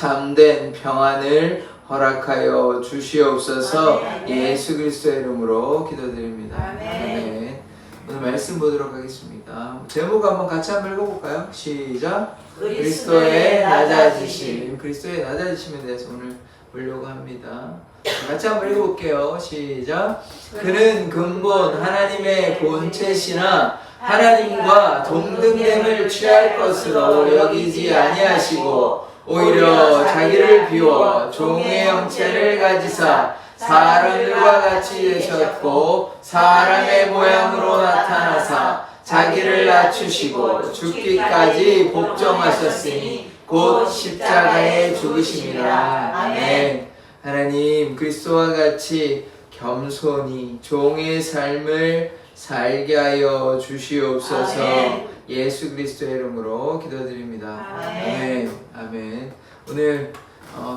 참된 평안을 허락하여 주시옵소서. 예수 그리스도의 이름으로 기도드립니다. 아멘. 오늘 말씀 보도록 하겠습니다. 제목 한번 같이 한번 읽어볼까요? 시작. 그리스도의 낮아지심. 그리스도의 낮아지심에 대해서 오늘 보려고 합니다. 같이 한번 읽어볼게요. 시작. 그는 근본 하나님의 본체시나 하나님과 동등됨을 취할 것으로 여기지 아니하시고 오히려 자기를 비워 종의 형체를 가지사 사람들과 같이 되셨고 사람의 모양으로 나타나사 자기를 낮추시고 죽기까지 복종하셨으니 곧 십자가에 죽으심이라. 아멘. 하나님, 그리스도와 같이 겸손히 종의 삶을 살게 하여 주시옵소서. 아멘. 예수 그리스도의 이름으로 기도드립니다. 아멘. 아멘. 오늘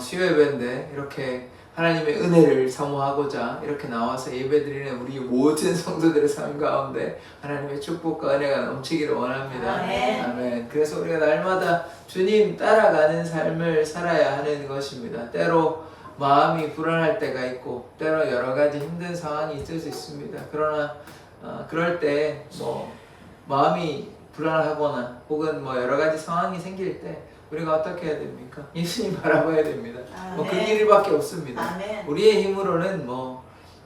수요 예배인데 이렇게 하나님의 은혜를 사모하고자 이렇게 나와서 예배드리는 우리 모든 성도들의 삶 가운데 하나님의 축복과 은혜가 넘치기를 원합니다. 아멘. 아멘. 그래서 우리가 날마다 주님 따라가는 삶을 살아야 하는 것입니다. 때로 마음이 불안할 때가 있고 때로 여러 가지 힘든 상황이 있을 수 있습니다. 그러나 그럴 때 마음이 불안하거나 혹은 여러 가지 상황이 생길 때 우리가 어떻게 해야 됩니까? 예수님 바라봐야 됩니다. 그 길밖에 없습니다. 아멘. 우리의 힘으로는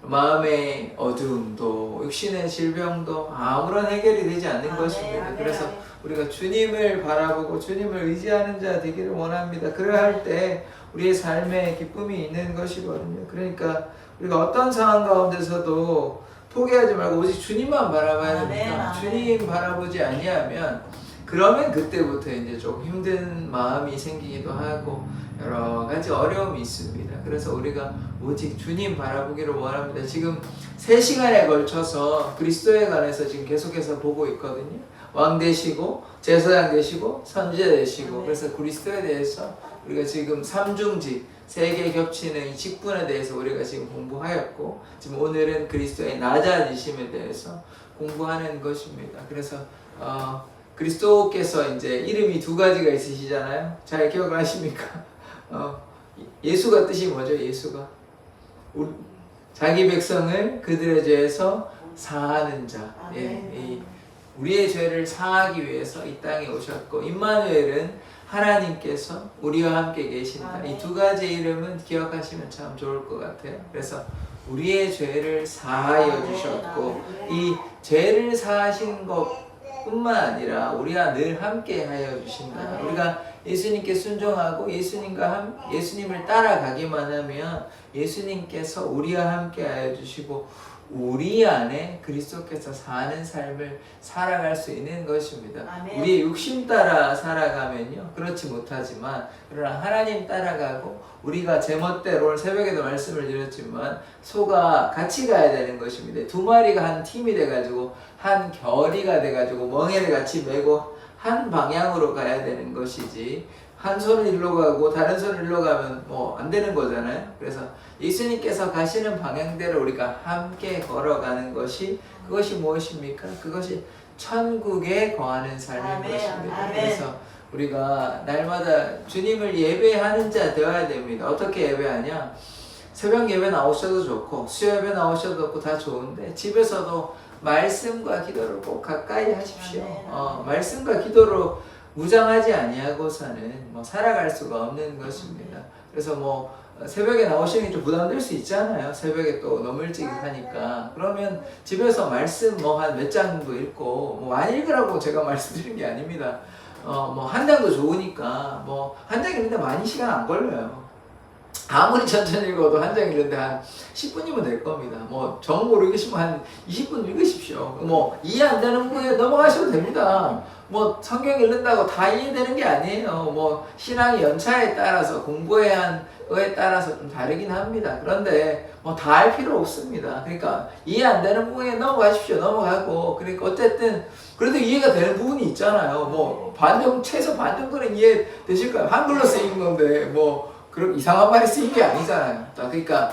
마음의 어두움도 육신의 질병도 아무런 해결이 되지 않는 것입니다. 그래서 우리가 주님을 바라보고 주님을 의지하는 자 되기를 원합니다. 그래야 할 때 우리의 삶에 기쁨이 있는 것이거든요. 그러니까 우리가 어떤 상황 가운데서도 포기하지 말고 오직 주님만 바라봐야 됩니다. 주님 바라보지 아니하면 그러면 그때부터 이제 조금 힘든 마음이 생기기도 하고 여러 가지 어려움이 있습니다. 그래서 우리가 오직 주님 바라보기를 원합니다. 지금 3시간에 걸쳐서 그리스도에 관해서 지금 계속해서 보고 있거든요. 왕 되시고 제사장 되시고 선지자 되시고 그래서 그리스도에 대해서 우리가 지금 삼중직 3개 겹치는 이 직분에 대해서 우리가 지금 공부하였고 지금 오늘은 그리스도의 낮아지심에 대해서 공부하는 것입니다. 그래서 그리스도께서 이제 이름이 2가지가 있으시잖아요. 잘 기억을 하십니까? 예수가 뜻이 뭐죠? 예수가 자기 백성을 그들의 죄에서 사하는 자. 우리의 죄를 사하기 위해서 이 땅에 오셨고 임마누엘은 하나님께서 우리와 함께 계신다. 이 2가지 이름은 기억하시면 참 좋을 것 같아요. 그래서 우리의 죄를 사하여 주셨고 이 죄를 사하신 것뿐만 아니라 우리와 늘 함께 하여 주신다. 우리가 예수님께 순종하고 예수님을 따라가기만 하면 예수님께서 우리와 함께 하여 주시고 우리 안에 그리스도께서 사는 삶을 살아갈 수 있는 것입니다. 아멘. 우리의 욕심 따라 살아가면요 그렇지 못하지만 그러나 하나님 따라가고 우리가 제멋대로 오늘 새벽에도 말씀을 드렸지만 소가 같이 가야 되는 것입니다. 2마리가 한 팀이 돼가지고 한 결의가 돼가지고 멍에를 같이 메고 한 방향으로 가야 되는 것이지 한 손은 일로 가고 다른 손은 일로 가면 안 되는 거잖아요. 그래서 예수님께서 가시는 방향대로 우리가 함께 걸어가는 그것이 무엇입니까? 그것이 천국에 거하는 삶인 것입니다. 그래서 우리가 날마다 주님을 예배하는 자 되어야 됩니다. 어떻게 예배하냐? 새벽 예배 나오셔도 좋고 수요 예배 나오셔도 좋고 다 좋은데 집에서도 말씀과 기도를 꼭 가까이 하십시오. 말씀과 기도로 무장하지 아니하고서는 살아갈 수가 없는 것입니다. 그래서 새벽에 나오시는 게 좀 부담될 수 있잖아요. 새벽에 또 너무 일찍 하니까. 그러면 집에서 말씀 한 몇 장도 읽고 많이 읽으라고 제가 말씀드린 게 아닙니다. 한 장도 좋으니까 한 장 읽는데 많이 시간 안 걸려요. 아무리 천천히 읽어도 한 장 읽는데 한 10분이면 될 겁니다. 정 모르겠으면 한 20분 읽으십시오. 이해 안 되는 부분에 넘어가셔도 됩니다. 성경 읽는다고 다 이해되는 게 아니에요. 신앙의 연차에 따라서 공부해야 한 거에 따라서 좀 다르긴 합니다. 그런데 다 할 필요 없습니다. 그러니까 이해 안 되는 부분에 넘어가십시오. 넘어가고 그러니까 어쨌든 그래도 이해가 되는 부분이 있잖아요. 최소 반 정도는 이해 되실 거예요. 한글로 쓰인 건데 그런 이상한 말이 쓰인 게 아니잖아요. 그러니까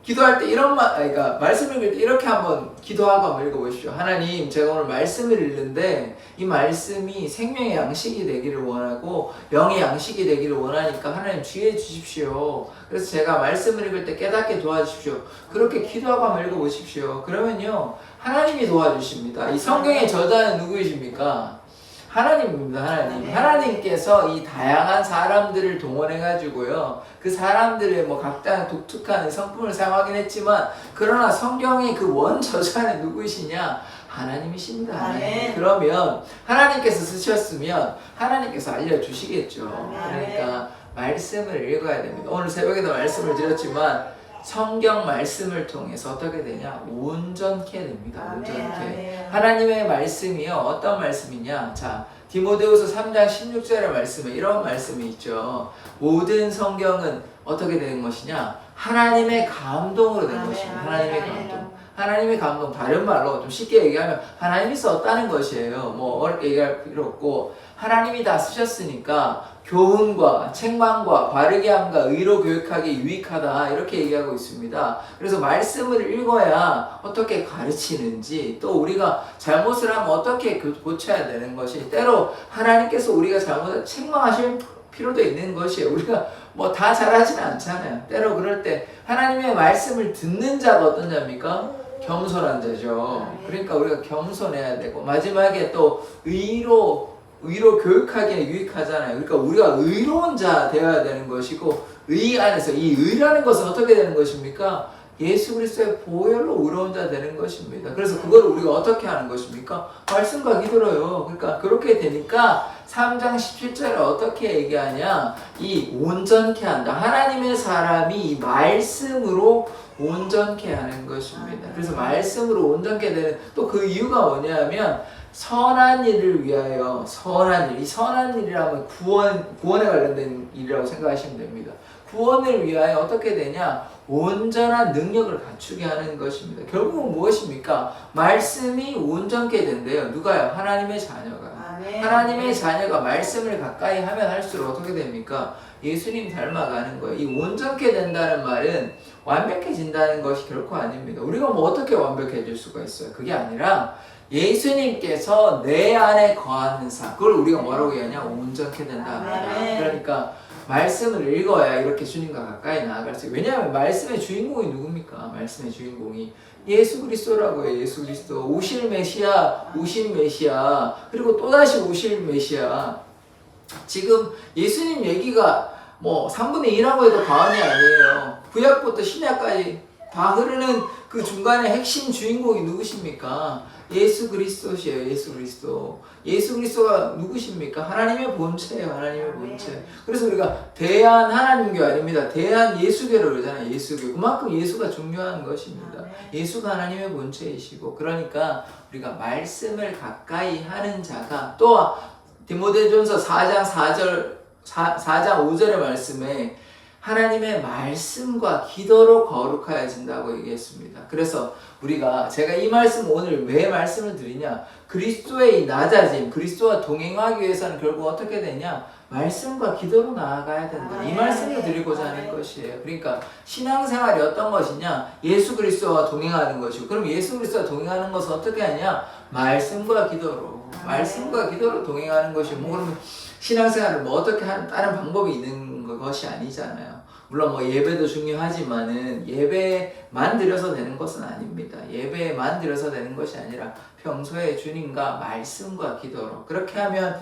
기도할 때 그러니까 말씀 읽을 때 이렇게 한번 기도하고 한번 읽어보십시오. 하나님, 제가 오늘 말씀을 읽는데 이 말씀이 생명의 양식이 되기를 원하고 영의 양식이 되기를 원하니까 하나님 주의해 주십시오. 그래서 제가 말씀을 읽을 때 깨닫게 도와주십시오. 그렇게 기도하고 한번 읽어보십시오. 그러면요, 하나님이 도와주십니다. 이 성경의 저자는 누구이십니까? 하나님입니다. 하나님. 하나님께서 이 다양한 사람들을 동원해가지고요, 그 사람들의 뭐 각자 독특한 성품을 사용하긴 했지만, 그러나 성경의 그 원 저자는 누구이시냐? 하나님이십니다. 하나님. 그러면 하나님께서 쓰셨으면 하나님께서 알려주시겠죠. 그러니까 말씀을 읽어야 됩니다. 오늘 새벽에도 말씀을 드렸지만 성경 말씀을 통해서 어떻게 되냐? 온전케 됩니다. 온전케. 하나님의 말씀이요, 어떤 말씀이냐? 자, 디모데후서 3장 16절의 말씀에 이런 말씀이 있죠. 모든 성경은 어떻게 되는 것이냐? 하나님의 감동으로 된 것입니다. 하나님의 감동. 하나님의 감동, 다른 말로 좀 쉽게 얘기하면 하나님이 썼다는 것이에요. 뭐 어렵게 얘기할 필요 없고, 하나님이 다 쓰셨으니까 교훈과 책망과 바르게 함과 의로 교육하기 유익하다, 이렇게 얘기하고 있습니다. 그래서 말씀을 읽어야 어떻게 가르치는지, 또 우리가 잘못을 하면 어떻게 고쳐야 되는 것이, 때로 하나님께서 우리가 잘못을 책망하실 필요도 있는 것이에요. 우리가 뭐 다 잘하지는 않잖아요. 때로 그럴 때 하나님의 말씀을 듣는 자가 어떤 자입니까? 겸손한 자죠. 그러니까 우리가 겸손해야 되고, 마지막에 또 의로 교육하기에 유익하잖아요. 그러니까 우리가 의로운 자 되어야 되는 것이고, 의 안에서 이 의라는 것은 어떻게 되는 것입니까? 예수 그리스도의 보혈로 의로운 자 되는 것입니다. 그래서 그걸 우리가 어떻게 하는 것입니까? 말씀과 기도로요. 그러니까 그렇게 되니까 3장 17절에 어떻게 얘기하냐? 이 온전케 한다. 하나님의 사람이 이 말씀으로 온전케 하는 것입니다. 그래서 말씀으로 온전케 되는, 또 그 이유가 뭐냐면 선한 일을 위하여, 선한 일, 이 선한 일이라면 구원에 관련된 일이라고 생각하시면 됩니다. 구원을 위하여 어떻게 되냐? 온전한 능력을 갖추게 하는 것입니다. 결국은 무엇입니까? 말씀이 온전케 된대요. 누가요? 하나님의 자녀가. 하나님의 자녀가 말씀을 가까이 하면 할수록 어떻게 됩니까? 예수님 닮아가는 거예요. 이 온전케 된다는 말은 완벽해진다는 것이 결코 아닙니다. 우리가 뭐 어떻게 완벽해질 수가 있어요? 그게 아니라 예수님께서 내 안에 거하는 사, 그걸 우리가 뭐라고 얘기하냐? 온전케 된다. 그러니까 말씀을 읽어야 이렇게 주님과 가까이 나아갈 수 있어요. 왜냐하면 말씀의 주인공이 누굽니까? 말씀의 주인공이 예수 그리스도라고요. 예수 그리스도. 오실 메시아, 오신 메시아, 그리고 또다시 오실 메시아. 지금 예수님 얘기가 뭐 3분의 1이라고 해도 과언이 아니에요. 구약부터 신약까지 다 흐르는 그 중간에 핵심 주인공이 누구십니까? 예수 그리스도시에요. 예수 그리스도. 예수 그리스도가 누구십니까? 하나님의 본체예요. 하나님의 본체. 그래서 우리가 대한 하나님교 아닙니다. 대한 예수교를 그러잖아요. 예수교. 그만큼 예수가 중요한 것입니다. 예수가 하나님의 본체이시고, 그러니까 우리가 말씀을 가까이 하는 자가, 또 디모데전서 4장 5절의 말씀에 하나님의 말씀과 기도로 거룩하여진다고 얘기했습니다. 그래서 제가 이 말씀 오늘 왜 말씀을 드리냐? 그리스도의 이 낮아짐, 그리스도와 동행하기 위해서는 결국 어떻게 되냐? 말씀과 기도로 나아가야 된다. 이 말씀을 드리고자 하는 것이에요. 그러니까 신앙생활이 어떤 것이냐? 예수 그리스도와 동행하는 것이고, 그럼 예수 그리스도와 동행하는 것은 어떻게 하냐? 말씀과 기도로. 말씀과 기도로 동행하는 것이, 뭐 그러면 신앙생활을 뭐 어떻게 하는 다른 방법이 있는 것이 아니잖아요. 물론 뭐 예배도 중요하지만은 예배만 드려서 되는 것은 아닙니다. 예배만 드려서 되는 것이 아니라 평소에 주님과 말씀과 기도로, 그렇게 하면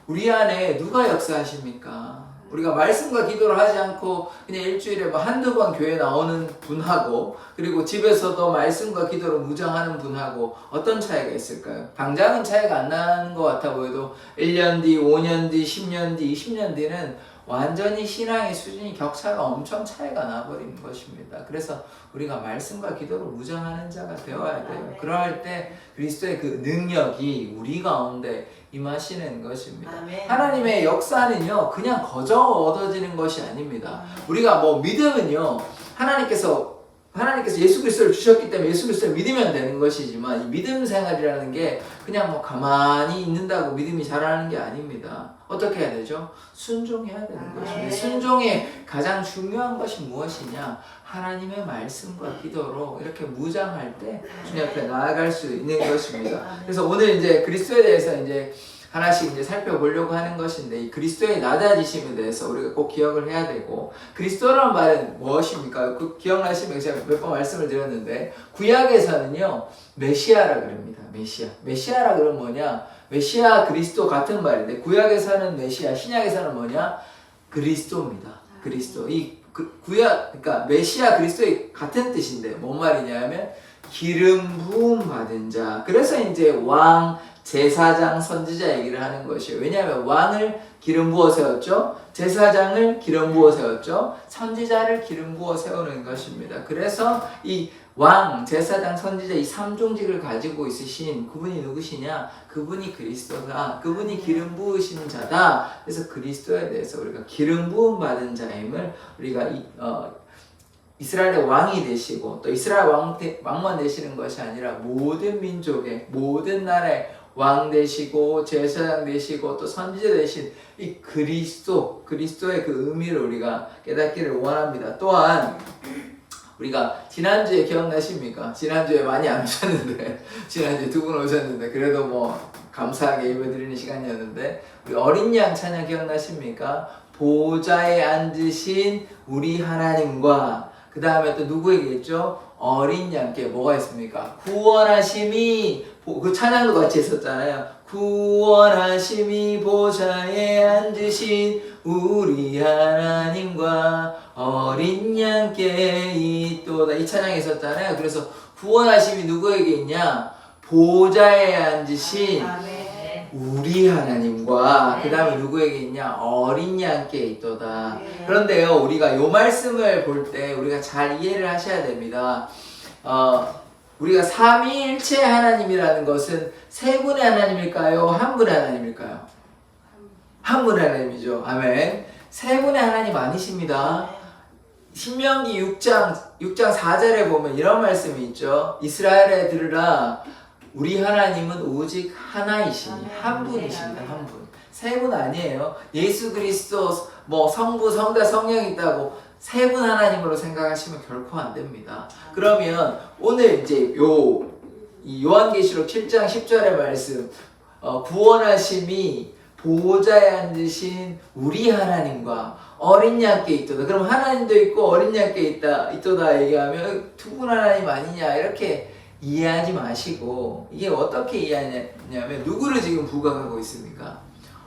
우리 안에 누가 역사하십니까? 우리가 말씀과 기도를 하지 않고 그냥 일주일에 뭐 한두 번 교회 나오는 분하고, 그리고 집에서도 말씀과 기도로 무장하는 분하고 어떤 차이가 있을까요? 당장은 차이가 안 나는 것 같아 보여도 1년 뒤, 5년 뒤, 10년 뒤, 20년 뒤는 완전히 신앙의 수준이 격차가 엄청 차이가 나버리는 것입니다. 그래서 우리가 말씀과 기도로 무장하는 자가 되어야 돼요. 그럴 때 그리스도의 그 능력이 우리 가운데 임하시는 것입니다. 하나님의 역사는요, 그냥 거저 얻어지는 것이 아닙니다. 우리가 뭐 믿음은요, 하나님께서 하나님께서 예수 그리스도를 주셨기 때문에 예수 그리스도를 믿으면 되는 것이지만 이 믿음 생활이라는 게 그냥 뭐 가만히 있는다고 믿음이 자라는 게 아닙니다. 어떻게 해야 되죠? 순종해야 되는 것입니다. 순종의 가장 중요한 것이 무엇이냐? 하나님의 말씀과 기도로 이렇게 무장할 때 주님 앞에 나아갈 수 있는 것입니다. 그래서 오늘 이제 그리스도에 대해서 이제 하나씩 이제 살펴보려고 하는 것인데, 이 그리스도의 낮아지심에 대해서 우리가 꼭 기억을 해야 되고, 그리스도라는 말은 무엇입니까? 그 기억나시면 제가 몇 번 말씀을 드렸는데, 구약에서는요 메시아라 그럽니다. 메시아라 그러면 뭐냐? 메시아 그리스도 같은 말인데, 구약에서는 메시아, 신약에서는 뭐냐? 그리스도입니다. 그리스도. 이 구약, 그러니까 메시아 그리스도의 같은 뜻인데 뭔 말이냐면 기름 부음 받은 자. 그래서 이제 왕, 제사장, 선지자 얘기를 하는 것이에요. 왜냐하면 왕을 기름 부어 세웠죠. 제사장을 기름 부어 세웠죠. 선지자를 기름 부어 세우는 것입니다. 그래서 이 왕, 제사장, 선지자 이 삼종직을 가지고 있으신 그분이 누구시냐? 그분이 그리스도다. 그분이 기름 부으신 자다. 그래서 그리스도에 대해서 우리가 기름 부음 받은 자임을 우리가 이스라엘의 왕이 되시고, 또 이스라엘 왕만 되시는 것이 아니라 모든 민족의, 모든 나라의 왕 되시고 제사장 되시고 또 선지자 되신 이 그리스도의 그 의미를 우리가 깨닫기를 원합니다. 또한 우리가 지난주에 기억나십니까? 지난주에 많이 안 오셨는데 지난주에 2분 오셨는데 그래도 뭐 감사하게 예배드리는 시간이었는데, 우리 어린 양 찬양 기억나십니까? 보좌에 앉으신 우리 하나님과 그 다음에 또 누구에게 있죠? 어린 양께 뭐가 있습니까? 구원하심이, 그 찬양도 같이 했었잖아요. 구원하심이 보좌에 앉으신 우리 하나님과 어린 양께 있도다. 이 찬양이 있었잖아요. 그래서 구원하심이 누구에게 있냐? 보좌에 앉으신 우리 하나님과 그 다음에 누구에게 있냐? 어린 양께 있도다. 그런데요, 우리가 이 말씀을 볼 때 우리가 잘 이해를 하셔야 됩니다. 우리가 삼위일체 하나님이라는 것은 세 분의 하나님일까요? 한 분의 하나님일까요? 한 분의 하나님이죠. 아멘. 세 분의 하나님 아니십니다. 신명기 6장 4절에 보면 이런 말씀이 있죠. 이스라엘에 들으라, 우리 하나님은 오직 하나이시니, 한 분이십니다. 한 분. 세 분 아니에요. 예수 그리스도, 뭐 성부, 성자, 성령이 있다고 세 분 하나님으로 생각하시면 결코 안 됩니다. 그러면 오늘 이제 요한계시록 7장 10절의 말씀, 구원하심이 보좌에 앉으신 우리 하나님과 어린 양께 있도다. 그럼 하나님도 있고 어린 양께 있도다 얘기하면 두 분 하나님 아니냐 이렇게 이해하지 마시고, 이게 어떻게 이해하냐면 누구를 지금 부각하고 있습니까?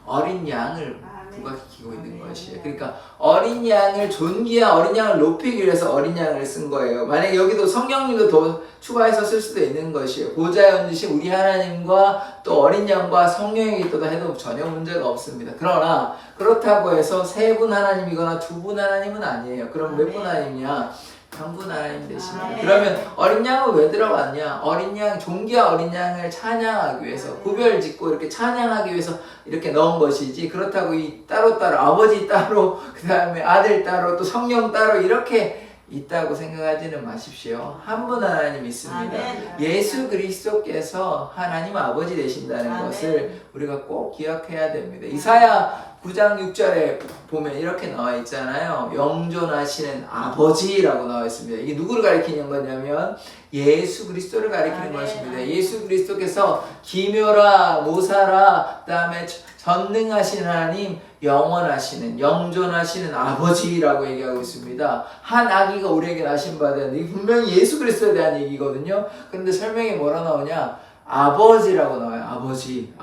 어린 양을 부각시키고 있는 것이에요. 그러니까 어린 양을, 존귀한 어린 양을 높이기 위해서 어린 양을 쓴 거예요. 만약에 여기도 성령님도 더 추가해서 쓸 수도 있는 것이에요. 보좌에 앉으신 우리 하나님과 또 어린 양과 성령이 있도다 해도 전혀 문제가 없습니다. 그러나 그렇다고 해서 세 분 하나님이거나 두 분 하나님은 아니에요. 그럼 몇 분 하나님이냐? 한 분 하나님 되십니다. 그러면 어린 양은 왜 들어갔냐? 어린 양, 존귀한 어린 양을 찬양하기 위해서, 구별 짓고 이렇게 찬양하기 위해서 이렇게 넣은 것이지, 그렇다고 이 따로따로 아버지 따로, 그 다음에 아들 따로, 또 성령 따로 이렇게 있다고 생각하지는 마십시오. 한 분 하나님 있습니다. 예수 그리스도께서 하나님 아버지 되신다는 것을 우리가 꼭 기억해야 됩니다. 이사야 9장 6절에 보면 이렇게 나와 있잖아요. 영존하시는 아버지라고 나와 있습니다. 이게 누구를 가리키는 거냐면 예수 그리스도를 가리키는 것입니다. 예수 그리스도께서 기묘라, 모사라, 그 다음에 전능하신 하나님, 영원하시는, 영존하시는 아버지라고 얘기하고 있습니다. 한 아기가 우리에게 나신 바 되는데, 이게 분명히 예수 그리스도에 대한 얘기거든요. 근데 설명이 뭐라 나오냐? 아버지라고 나와요. 아버지.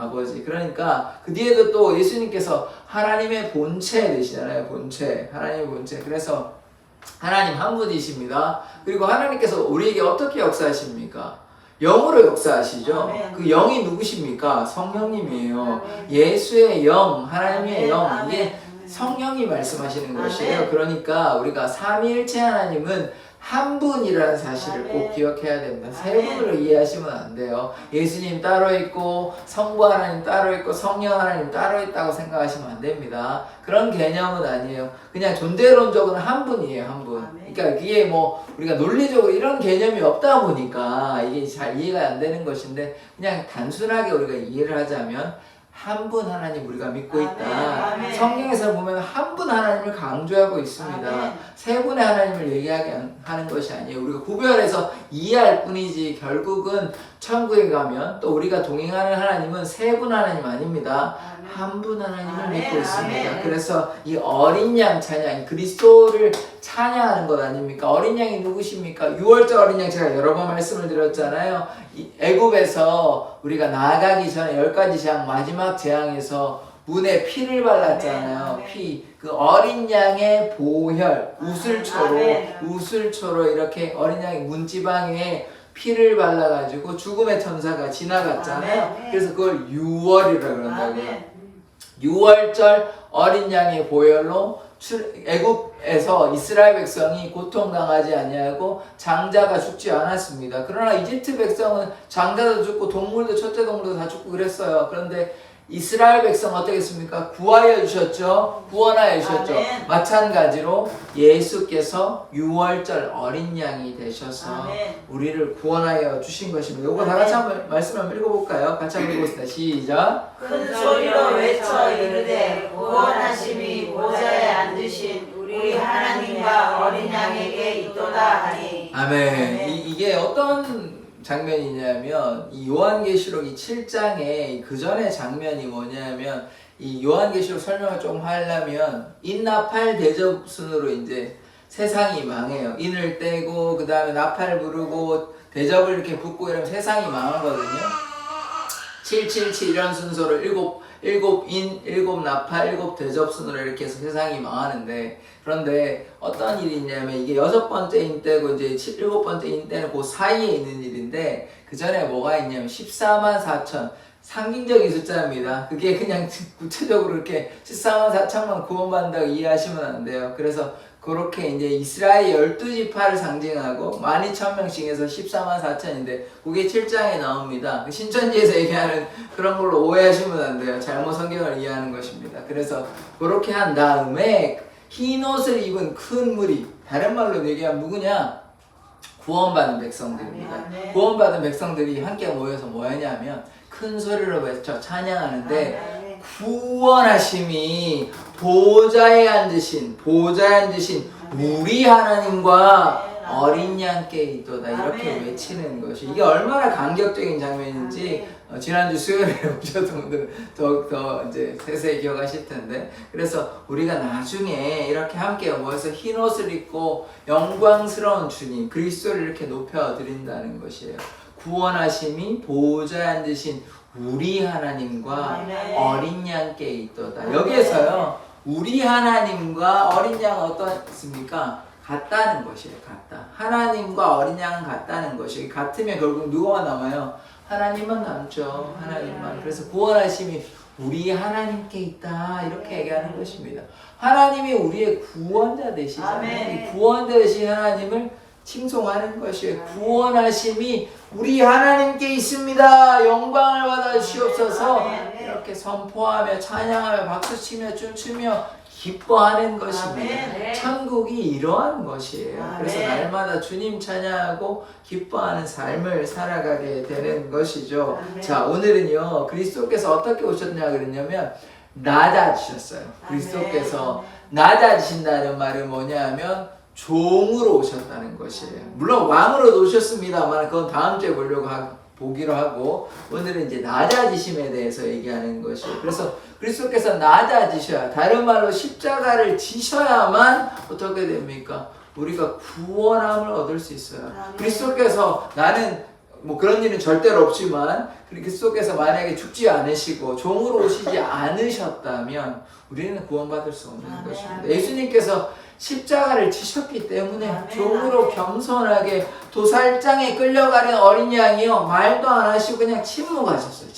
그러니까 그 뒤에도 또 예수님께서 하나님의 본체 되시잖아요. 본체. 하나님의 본체. 그래서 하나님 한 분이십니다. 그리고 하나님께서 우리에게 어떻게 역사하십니까? 영으로 역사하시죠. 그 영이 누구십니까? 성령님이에요. 예수의 영, 하나님의 영, 이게 성령이 말씀하시는 것이에요. 그러니까 우리가 삼위일체 하나님은 한 분이라는 사실을 꼭 기억해야 됩니다. 세 분으로 이해하시면 안 돼요. 예수님 따로 있고 성부 하나님 따로 있고 성령 하나님 따로 있다고 생각하시면 안 됩니다. 그런 개념은 아니에요. 그냥 존재론적으로는 한 분이에요. 한 분. 그러니까 이게 뭐 우리가 논리적으로 이런 개념이 없다 보니까 이게 잘 이해가 안 되는 것인데, 그냥 단순하게 우리가 이해를 하자면 한 분 하나님 우리가 믿고 있다. 성경에서 보면 한 분 하나님을 강조하고 있습니다. 세 분의 하나님을 얘기하게 하는 것이 아니에요. 우리가 구별해서 이해할 뿐이지 결국은 천국에 가면 또 우리가 동행하는 하나님은 세 분 하나님 아닙니다. 한 분 하나님을 믿고 있습니다. 그래서 이 어린 양 찬양, 그리스도를 찬양하는 것 아닙니까? 어린 양이 누구십니까? 6월절 어린 양, 제가 여러 번 말씀을 드렸잖아요. 애굽에서 우리가 나아가기 전에 10가지 재앙, 마지막 재앙에서 문에 피를 발랐잖아요. 피. 그 어린 양의 보혈, 우슬초로 이렇게 어린 양의 문지방에 피를 발라가지고 죽음의 천사가 지나갔잖아요. 그래서 그걸 6월이라고 그런다고요. 6월절 어린 양의 보혈로 애굽에서 이스라엘 백성이 고통당하지 아니하고 장자가 죽지 않았습니다. 그러나 이집트 백성은 장자도 죽고 동물도, 첫째 동물도 다 죽고 그랬어요. 그런데 이스라엘 백성 어떻게 했습니까? 구하여 주셨죠? 구원하여 주셨죠? 마찬가지로 예수께서 6월절 어린 양이 되셔서 우리를 구원하여 주신 것입니다. 이거 다 같이 한번 말씀 한번 읽어볼까요? 같이 한번 읽어보겠습니다. 시작! 큰 소리로 외쳐 이르되 구원하심이 보좌에 앉으신 우리 하나님과 어린 양에게 있도다 하니. 아멘. 이게 어떤 장면이냐면 이 요한계시록 7장에 그 전에 장면이 뭐냐면, 이 요한계시록 설명을 좀 하려면 인나팔 대접순으로 이제 세상이 망해요. 인을 떼고 그 다음에 나팔 부르고 대접을 이렇게 붓고 이러면 세상이 망하거든요. 777 이런 순서로 일곱 인, 일곱 나팔, 일곱 대접순으로 이렇게 해서 세상이 망하는데, 그런데 어떤 일이 있냐면 이게 6번째 인 때고 이제 7번째 인 때는 그 사이에 있는 일인데, 그 전에 뭐가 있냐면 14만 4천 상징적인 숫자입니다. 그게 그냥 구체적으로 이렇게 14만 4천만 구원받는다고 이해하시면 안 돼요. 그래서 그렇게 이제 이스라엘 12지파를 상징하고 12,000명씩 해서 14만 4천인데 그게 7장에 나옵니다. 신천지에서 얘기하는 그런 걸로 오해하시면 안 돼요. 잘못 성경을 이해하는 것입니다. 그래서 그렇게 한 다음에 흰 옷을 입은 큰 무리, 다른 말로 얘기하면 누구냐? 구원받은 백성들입니다. 구원받은 백성들이 함께 모여서 뭐 하냐면 큰 소리로 외쳐 찬양하는데, 구원하심이 보좌에 앉으신 우리 하나님과 어린 양께 있도다, 이렇게 외치는 것이, 이게 얼마나 감격적인 장면인지 지난주 수요일에 오셨던 분들은 더 이제 세세히 기억하실 텐데, 그래서 우리가 나중에 이렇게 함께 모여서 흰 옷을 입고 영광스러운 주님 그리스도를 이렇게 높여드린다는 것이에요. 구원하심이 보좌에 앉으신 우리 하나님과 어린 양께 있도다. 여기에서요, 우리 하나님과 어린 양은 어떻습니까? 같다는 것이에요. 같다. 하나님과 어린 양은 같다는 것이에요. 같으면 결국 누가 남아요? 하나님만 남죠. 하나님만. 그래서 구원하심이 우리 하나님께 있다, 이렇게 얘기하는 것입니다. 하나님이 우리의 구원자 되시잖아요. 이 구원자 되신 하나님을 칭송하는 것이에요. 구원하심이 우리 하나님께 있습니다. 영광을 받아 주시옵소서. 이렇게 선포하며 찬양하며 박수치며 춤추며 기뻐하는 것입니다. 천국이 이러한 것이에요. 그래서 날마다 주님 찬양하고 기뻐하는 삶을 살아가게 되는 것이죠. 자, 오늘은요, 그리스도께서 어떻게 오셨냐 그랬냐면 낮아지셨어요. 그리스도께서 낮아지신다는 말은 뭐냐 하면 종으로 오셨다는 것이에요. 물론 왕으로도 오셨습니다만 그건 다음 주에 보기로 하고, 오늘은 이제 낮아지심에 대해서 얘기하는 것이에요. 그래서 그리스도께서 낮아지셔야, 다른 말로 십자가를 지셔야만 어떻게 됩니까? 우리가 구원함을 얻을 수 있어요. 그리스도께서, 나는 뭐 그런 일은 절대로 없지만 그리스도께서 만약에 죽지 않으시고 종으로 오시지 않으셨다면 우리는 구원받을 수 없는 것입니다. 예수님께서 십자가를 지셨기 때문에 종으로 겸손하게 도살장에 끌려가는 어린 양이요, 말도 안 하시고 그냥 침묵하셨어요.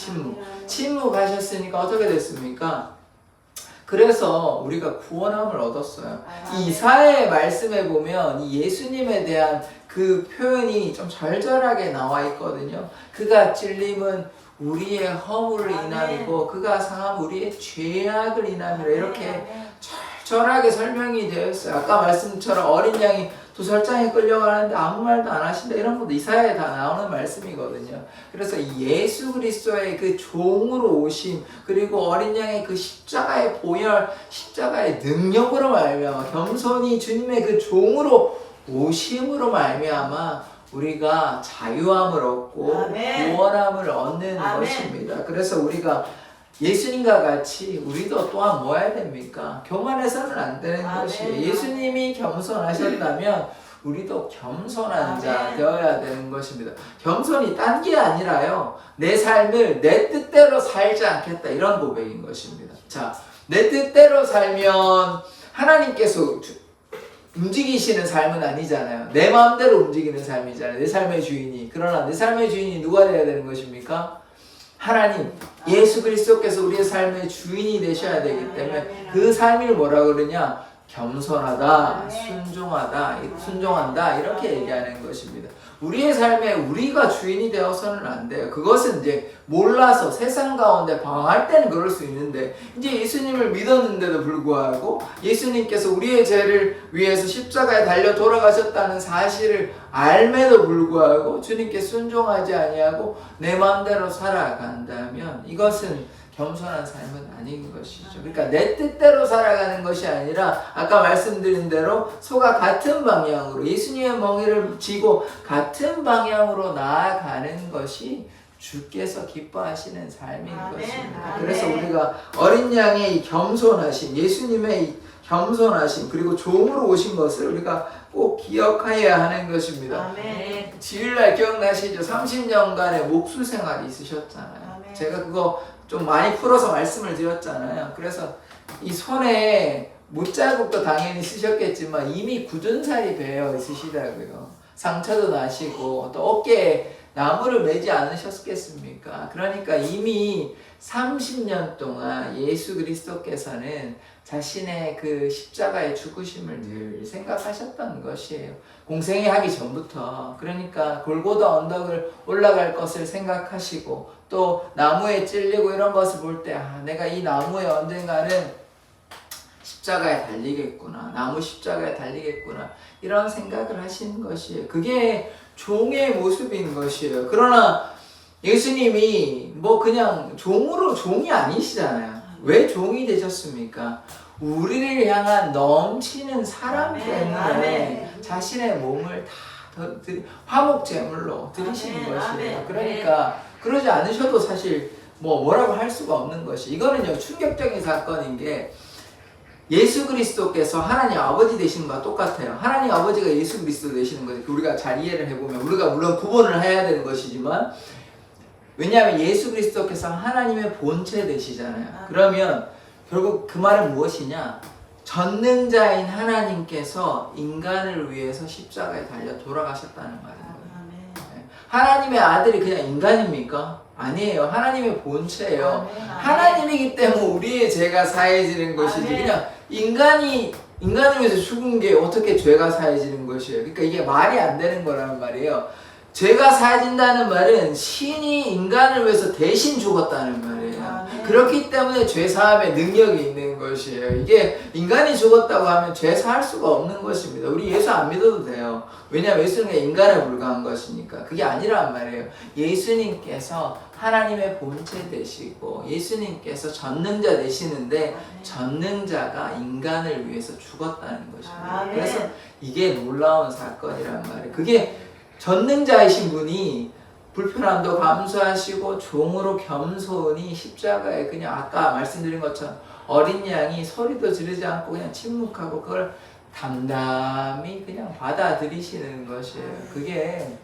침묵하셨으니까 어떻게 됐습니까? 그래서 우리가 구원함을 얻었어요. 이사야의 말씀에 보면 이 예수님에 대한 그 표현이 좀 절절하게 나와 있거든요. 그가 찔림은 우리의 허물을 인함이고 그가 상함 우리의 죄악을 인함이라 이렇게 절절하게 설명이 되어 있어요. 아까 말씀처럼 어린 양이 도살장에 끌려가는데 아무 말도 안 하신다 이런 것도 이사야에 다 나오는 말씀이거든요. 그래서 예수 그리스도의 그 종으로 오심 그리고 어린 양의 그 십자가의 보혈 십자가의 능력으로 말미암아 겸손히 주님의 그 종으로 오심으로 말미암아 우리가 자유함을 얻고 아멘. 구원함을 얻는 아멘. 것입니다. 그래서 우리가 예수님과 같이 우리도 또한 뭐 해야 됩니까? 교만해서는 안 되는 아멘. 것이에요. 예수님이 겸손하셨다면 우리도 겸손한 자 아멘. 되어야 되는 것입니다. 겸손이 딴 게 아니라요. 내 삶을 내 뜻대로 살지 않겠다 이런 고백인 것입니다. 자, 내 뜻대로 살면 하나님께서 움직이시는 삶은 아니잖아요. 내 마음대로 움직이는 삶이잖아요. 내 삶의 주인이. 그러나 내 삶의 주인이 누가 되어야 되는 것입니까? 하나님, 예수 그리스도께서 우리의 삶의 주인이 되셔야 되기 때문에 그 삶을 뭐라 그러냐? 겸손하다, 순종한다 이렇게 얘기하는 것입니다. 우리의 삶에 우리가 주인이 되어서는 안 돼요. 그것은 이제 몰라서 세상 가운데 방황할 때는 그럴 수 있는데 이제 예수님을 믿었는데도 불구하고 예수님께서 우리의 죄를 위해서 십자가에 달려 돌아가셨다는 사실을 알매도 불구하고 주님께 순종하지 아니하고 내 마음대로 살아간다면 이것은 겸손한 삶은 아닌 것이죠. 그러니까 내 뜻대로 살아가는 것이 아니라 아까 말씀드린 대로 소가 같은 방향으로 예수님의 멍에를 쥐고 같은 방향으로 나아가는 것이 주께서 기뻐하시는 삶인 것입니다. 그래서 우리가 어린 양의 이 겸손하심, 예수님의 이 겸손하심 그리고 종으로 오신 것을 우리가 꼭 기억해야 하는 것입니다. 주일날 기억나시죠? 30년간의 목수 생활이 있으셨잖아요. 제가 그거 좀 많이 풀어서 말씀을 드렸잖아요. 그래서 이 손에 못자국도 당연히 쓰셨겠지만 이미 굳은 살이 배어 있으시다고요. 상처도 나시고 또 어깨에 나무를 매지 않으셨겠습니까? 그러니까 이미 30년 동안 예수 그리스도께서는 자신의 그 십자가의 죽으심을 늘 생각하셨던 것이에요. 공생애 하기 전부터. 그러니까 골고다 언덕을 올라갈 것을 생각하시고 또 나무에 찔리고 이런 것을 볼 때 내가 이 나무에 언젠가는 십자가에 달리겠구나. 나무 십자가에 달리겠구나. 이런 생각을 하시는 것이에요. 그게 종의 모습인 것이에요. 그러나 예수님이 뭐 그냥 종이 아니시잖아요. 왜 종이 되셨습니까? 우리를 향한 넘치는 사랑 때문에 자신의 몸을 다 화목제물로 드리시는 것이에요. 그러니까 그러지 않으셔도 사실 뭐라고 할 수가 없는 것이 이거는요 충격적인 사건인 게 예수 그리스도께서 하나님 아버지 되시는 것과 똑같아요. 하나님 아버지가 예수 그리스도 되시는 거죠. 우리가 잘 이해를 해보면 우리가 물론 구분을 해야 되는 것이지만 왜냐하면 예수 그리스도께서 하나님의 본체 되시잖아요. 그러면 결국 그 말은 무엇이냐? 전능자인 하나님께서 인간을 위해서 십자가에 달려 돌아가셨다는 말인 거예요. 하나님의 아들이 그냥 인간입니까? 아니에요. 하나님의 본체예요. 하나님이기 때문에 우리의 죄가 사해지는 것이지 그냥 인간을 위해서 죽은 게 어떻게 죄가 사해지는 것이에요. 그러니까 이게 말이 안 되는 거라는 말이에요. 죄가 사해진다는 말은 신이 인간을 위해서 대신 죽었다는 말이에요. 그렇기 때문에 죄 사함의 능력이 있는 것이에요. 이게 인간이 죽었다고 하면 죄 사할 수가 없는 것입니다. 우리 예수 안 믿어도 돼요. 왜냐하면 예수는 인간에 불과한 것이니까. 그게 아니란 말이에요. 예수님께서 하나님의 본체 되시고 예수님께서 전능자 되시는데 전능자가 인간을 위해서 죽었다는 것입니다. 그래서 이게 놀라운 사건이란 말이에요. 그게 전능자이신 분이 불편함도 감수하시고 종으로 겸손히 십자가에 그냥 아까 말씀드린 것처럼 어린 양이 소리도 지르지 않고 그냥 침묵하고 그걸 담담히 그냥 받아들이시는 것이에요. 그게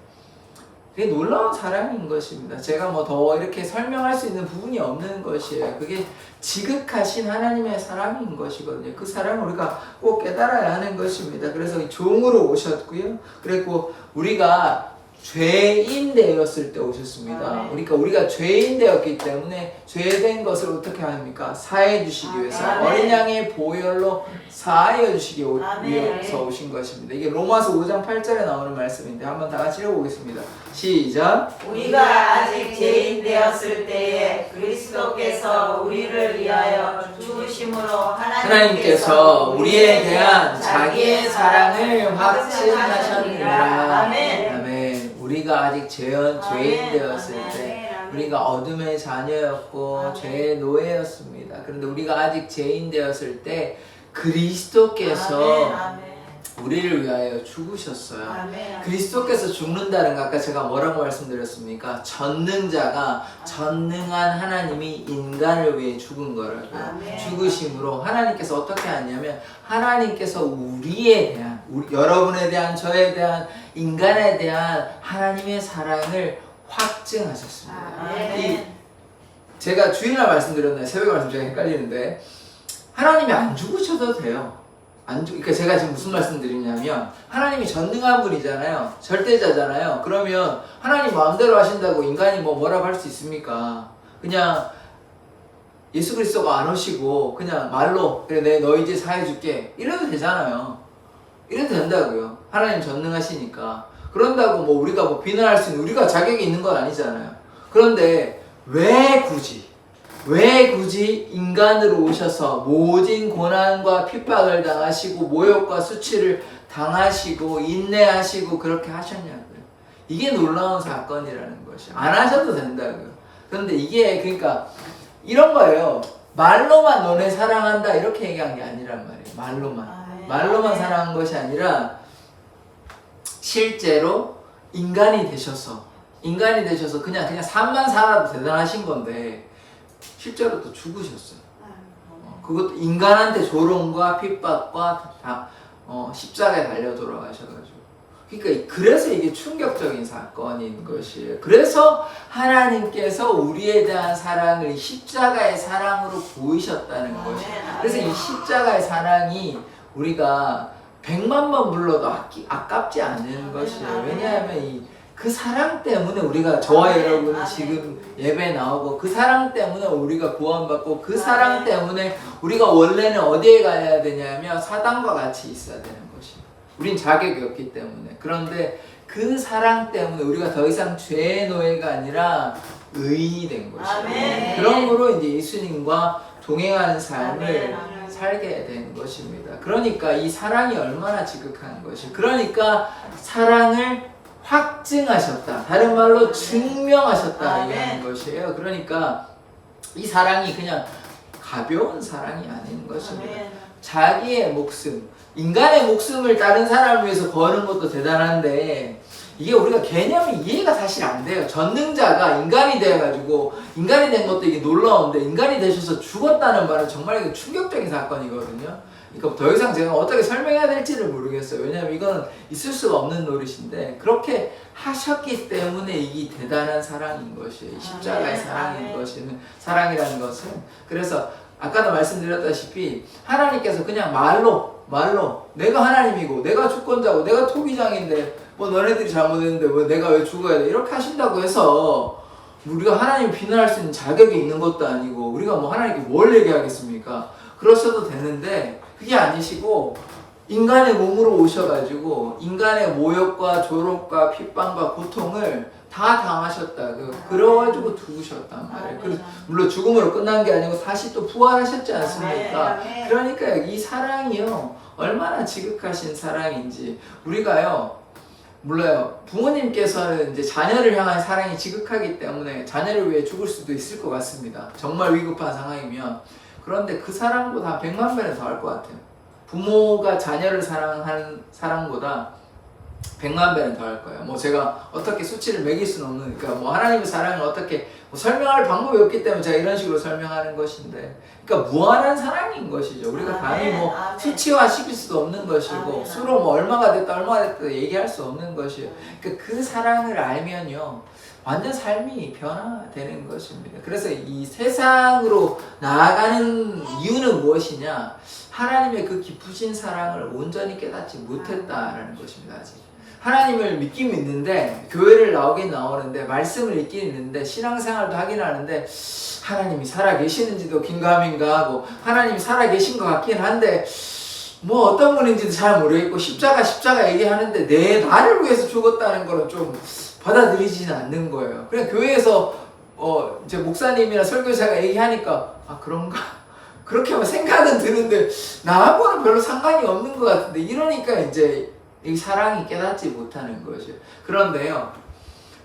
놀라운 사랑인 것입니다. 제가 뭐 더 이렇게 설명할 수 있는 부분이 없는 것이에요. 그게 지극하신 하나님의 사랑인 것이거든요. 그 사랑을 우리가 꼭 깨달아야 하는 것입니다. 그래서 종으로 오셨고요. 그리고 우리가 죄인 되었을 때 오셨습니다. 그러니까 우리가 죄인 되었기 때문에 죄된 것을 어떻게 합니까? 사해 주시기 위해서 어린 양의 보혈로 사하여 주시기 위해서 오신 것입니다. 이게 로마서 5장 8절에 나오는 말씀인데 한번 다 같이 읽어보겠습니다. 시작. 우리가 아직 죄인 되었을 때에 그리스도께서 우리를 위하여 죽으심으로 하나님께서 우리에 대한 자기의 사랑을 확증하셨느니라. 아멘. 우리가 아직 죄인 되었을 때 우리가 어둠의 자녀였고 죄의 노예였습니다. 그런데 우리가 아직 죄인 되었을 때 그리스도께서 우리를 위하여 죽으셨어요. 그리스도께서 죽는다는 거 아까 제가 뭐라고 말씀드렸습니까? 전능자가 전능한 하나님이 인간을 위해 죽은 거라고요. 죽으심으로 하나님께서 어떻게 하냐면 하나님께서 우리에 대한 여러분에 대한 저에 대한 인간에 대한 하나님의 사랑을 확증하셨습니다. 제가 주일날 말씀드렸나요? 새벽에 말씀 제가 헷갈리는데 하나님이 안 죽으셔도 돼요. 그러니까 제가 지금 무슨 말씀 드리냐면 하나님이 전능한 분이잖아요. 절대자잖아요. 그러면 하나님 마음대로 하신다고 인간이 뭐라고 할 수 있습니까? 그냥 예수 그리스도가 안 오시고 그냥 말로 그래 내 너 이제 사해줄게 이래도 되잖아요. 이래도 된다고요. 하나님 전능하시니까. 그런다고 뭐 우리가 뭐 비난할 수 있는 우리가 자격이 있는 건 아니잖아요. 그런데 왜 굳이 인간으로 오셔서 모진 고난과 핍박을 당하시고 모욕과 수치를 당하시고 인내하시고 그렇게 하셨냐고요. 이게 놀라운 사건이라는 것이. 안 하셔도 된다고요. 그런데 이게 그러니까 이런 거예요. 말로만 너네 사랑한다 이렇게 얘기한 게 아니란 말이에요. 말로만 사랑한 것이 아니라 실제로 인간이 되셔서 그냥 삶만 살아도 대단하신 건데 실제로 또 죽으셨어요. 그것도 인간한테 조롱과 핍박과 십자가에 달려 돌아가셔가지고. 그러니까 그래서 이게 충격적인 사건인 것이에요. 그래서 하나님께서 우리에 대한 사랑을 십자가의 사랑으로 보이셨다는 것이에요. 그래서 이 십자가의 사랑이 우리가 100만 번 불러도 아깝지 않은 것이에요. 왜냐하면 그 사랑 때문에 우리가 저와 여러분이 지금 예배 나오고 그 사랑 때문에 우리가 구원받고 그 사랑 때문에 우리가 원래는 어디에 가야 되냐면 사단과 같이 있어야 되는 것이에요. 우린 자격이 없기 때문에. 그런데 그 사랑 때문에 우리가 더 이상 죄의 노예가 아니라 의인이 된 것이에요. 그러므로 이제 예수님과 동행하는 삶을 살게 된 것입니다. 그러니까 이 사랑이 얼마나 지극한 것이. 그러니까 사랑을 확증하셨다. 다른 말로 증명하셨다 이라는 것이에요. 그러니까 이 사랑이 그냥 가벼운 사랑이 아닌 것입니다. 자기의 목숨, 인간의 목숨을 다른 사람을 위해서 거는 것도 대단한데 이게 우리가 개념이 이해가 사실 안 돼요. 전능자가 인간이 돼가지고 인간이 된 것도 이게 놀라운데 인간이 되셔서 죽었다는 말은 정말 이게 충격적인 사건이거든요. 그러니까 더 이상 제가 어떻게 설명해야 될지를 모르겠어요. 왜냐하면 이건 있을 수가 없는 노릇인데 그렇게 하셨기 때문에 이게 대단한 사랑인 것이에요. 십자가의 사랑이라는 것은. 그래서 아까도 말씀드렸다시피 하나님께서 그냥 말로 내가 하나님이고 내가 주권자고 내가 토기장인데 뭐 너네들이 잘못했는데 뭐 내가 왜 죽어야 돼 이렇게 하신다고 해서 우리가 하나님 비난할 수 있는 자격이 있는 것도 아니고 우리가 뭐 하나님께 뭘 얘기하겠습니까? 그러셔도 되는데 그게 아니시고 인간의 몸으로 오셔가지고 인간의 모욕과 조롱과 핍박과 고통을 다 당하셨다. 그래가지고 죽으셨단 말이에요. 물론 죽음으로 끝난 게 아니고 다시 또 부활하셨지 않습니까? 그러니까 이 사랑이요 얼마나 지극하신 사랑인지 우리가요 몰라요. 부모님께서는 이제 자녀를 향한 사랑이 지극하기 때문에 자녀를 위해 죽을 수도 있을 것 같습니다. 정말 위급한 상황이면. 그런데 그 사랑보다 100만 배는 더 할 것 같아요. 부모가 자녀를 사랑하는 사랑보다 100만 배는 더 할 거예요. 뭐 제가 어떻게 수치를 매길 수는 없으니까 뭐 하나님의 사랑을 어떻게 뭐 설명할 방법이 없기 때문에 제가 이런 식으로 설명하는 것인데 그러니까 무한한 사랑인 것이죠. 우리가 감히 뭐 수치화시킬 수도 없는 것이고 수로 뭐 얼마가 됐다 얘기할 수 없는 것이에요. 그러니까 그 사랑을 알면요 완전 삶이 변화되는 것입니다. 그래서 이 세상으로 나아가는 이유는 무엇이냐? 하나님의 그 깊으신 사랑을 온전히 깨닫지 못했다라는 것입니다. 아직 하나님을 믿긴 믿는데 교회를 나오긴 나오는데 말씀을 읽긴 읽는데 신앙생활도 하긴 하는데 하나님이 살아계시는지도 긴가민가 하고 하나님이 살아계신 것 같긴 한데 뭐 어떤 분인지도 잘 모르겠고 십자가 얘기하는데 나를 위해서 죽었다는 거는 좀 받아들이지는 않는 거예요. 그냥 교회에서 이제 목사님이나 설교사가 얘기하니까 아 그런가? 그렇게 생각은 드는데 나하고는 별로 상관이 없는 것 같은데 이러니까 이제 이 사랑이 깨닫지 못하는 거죠. 그런데요,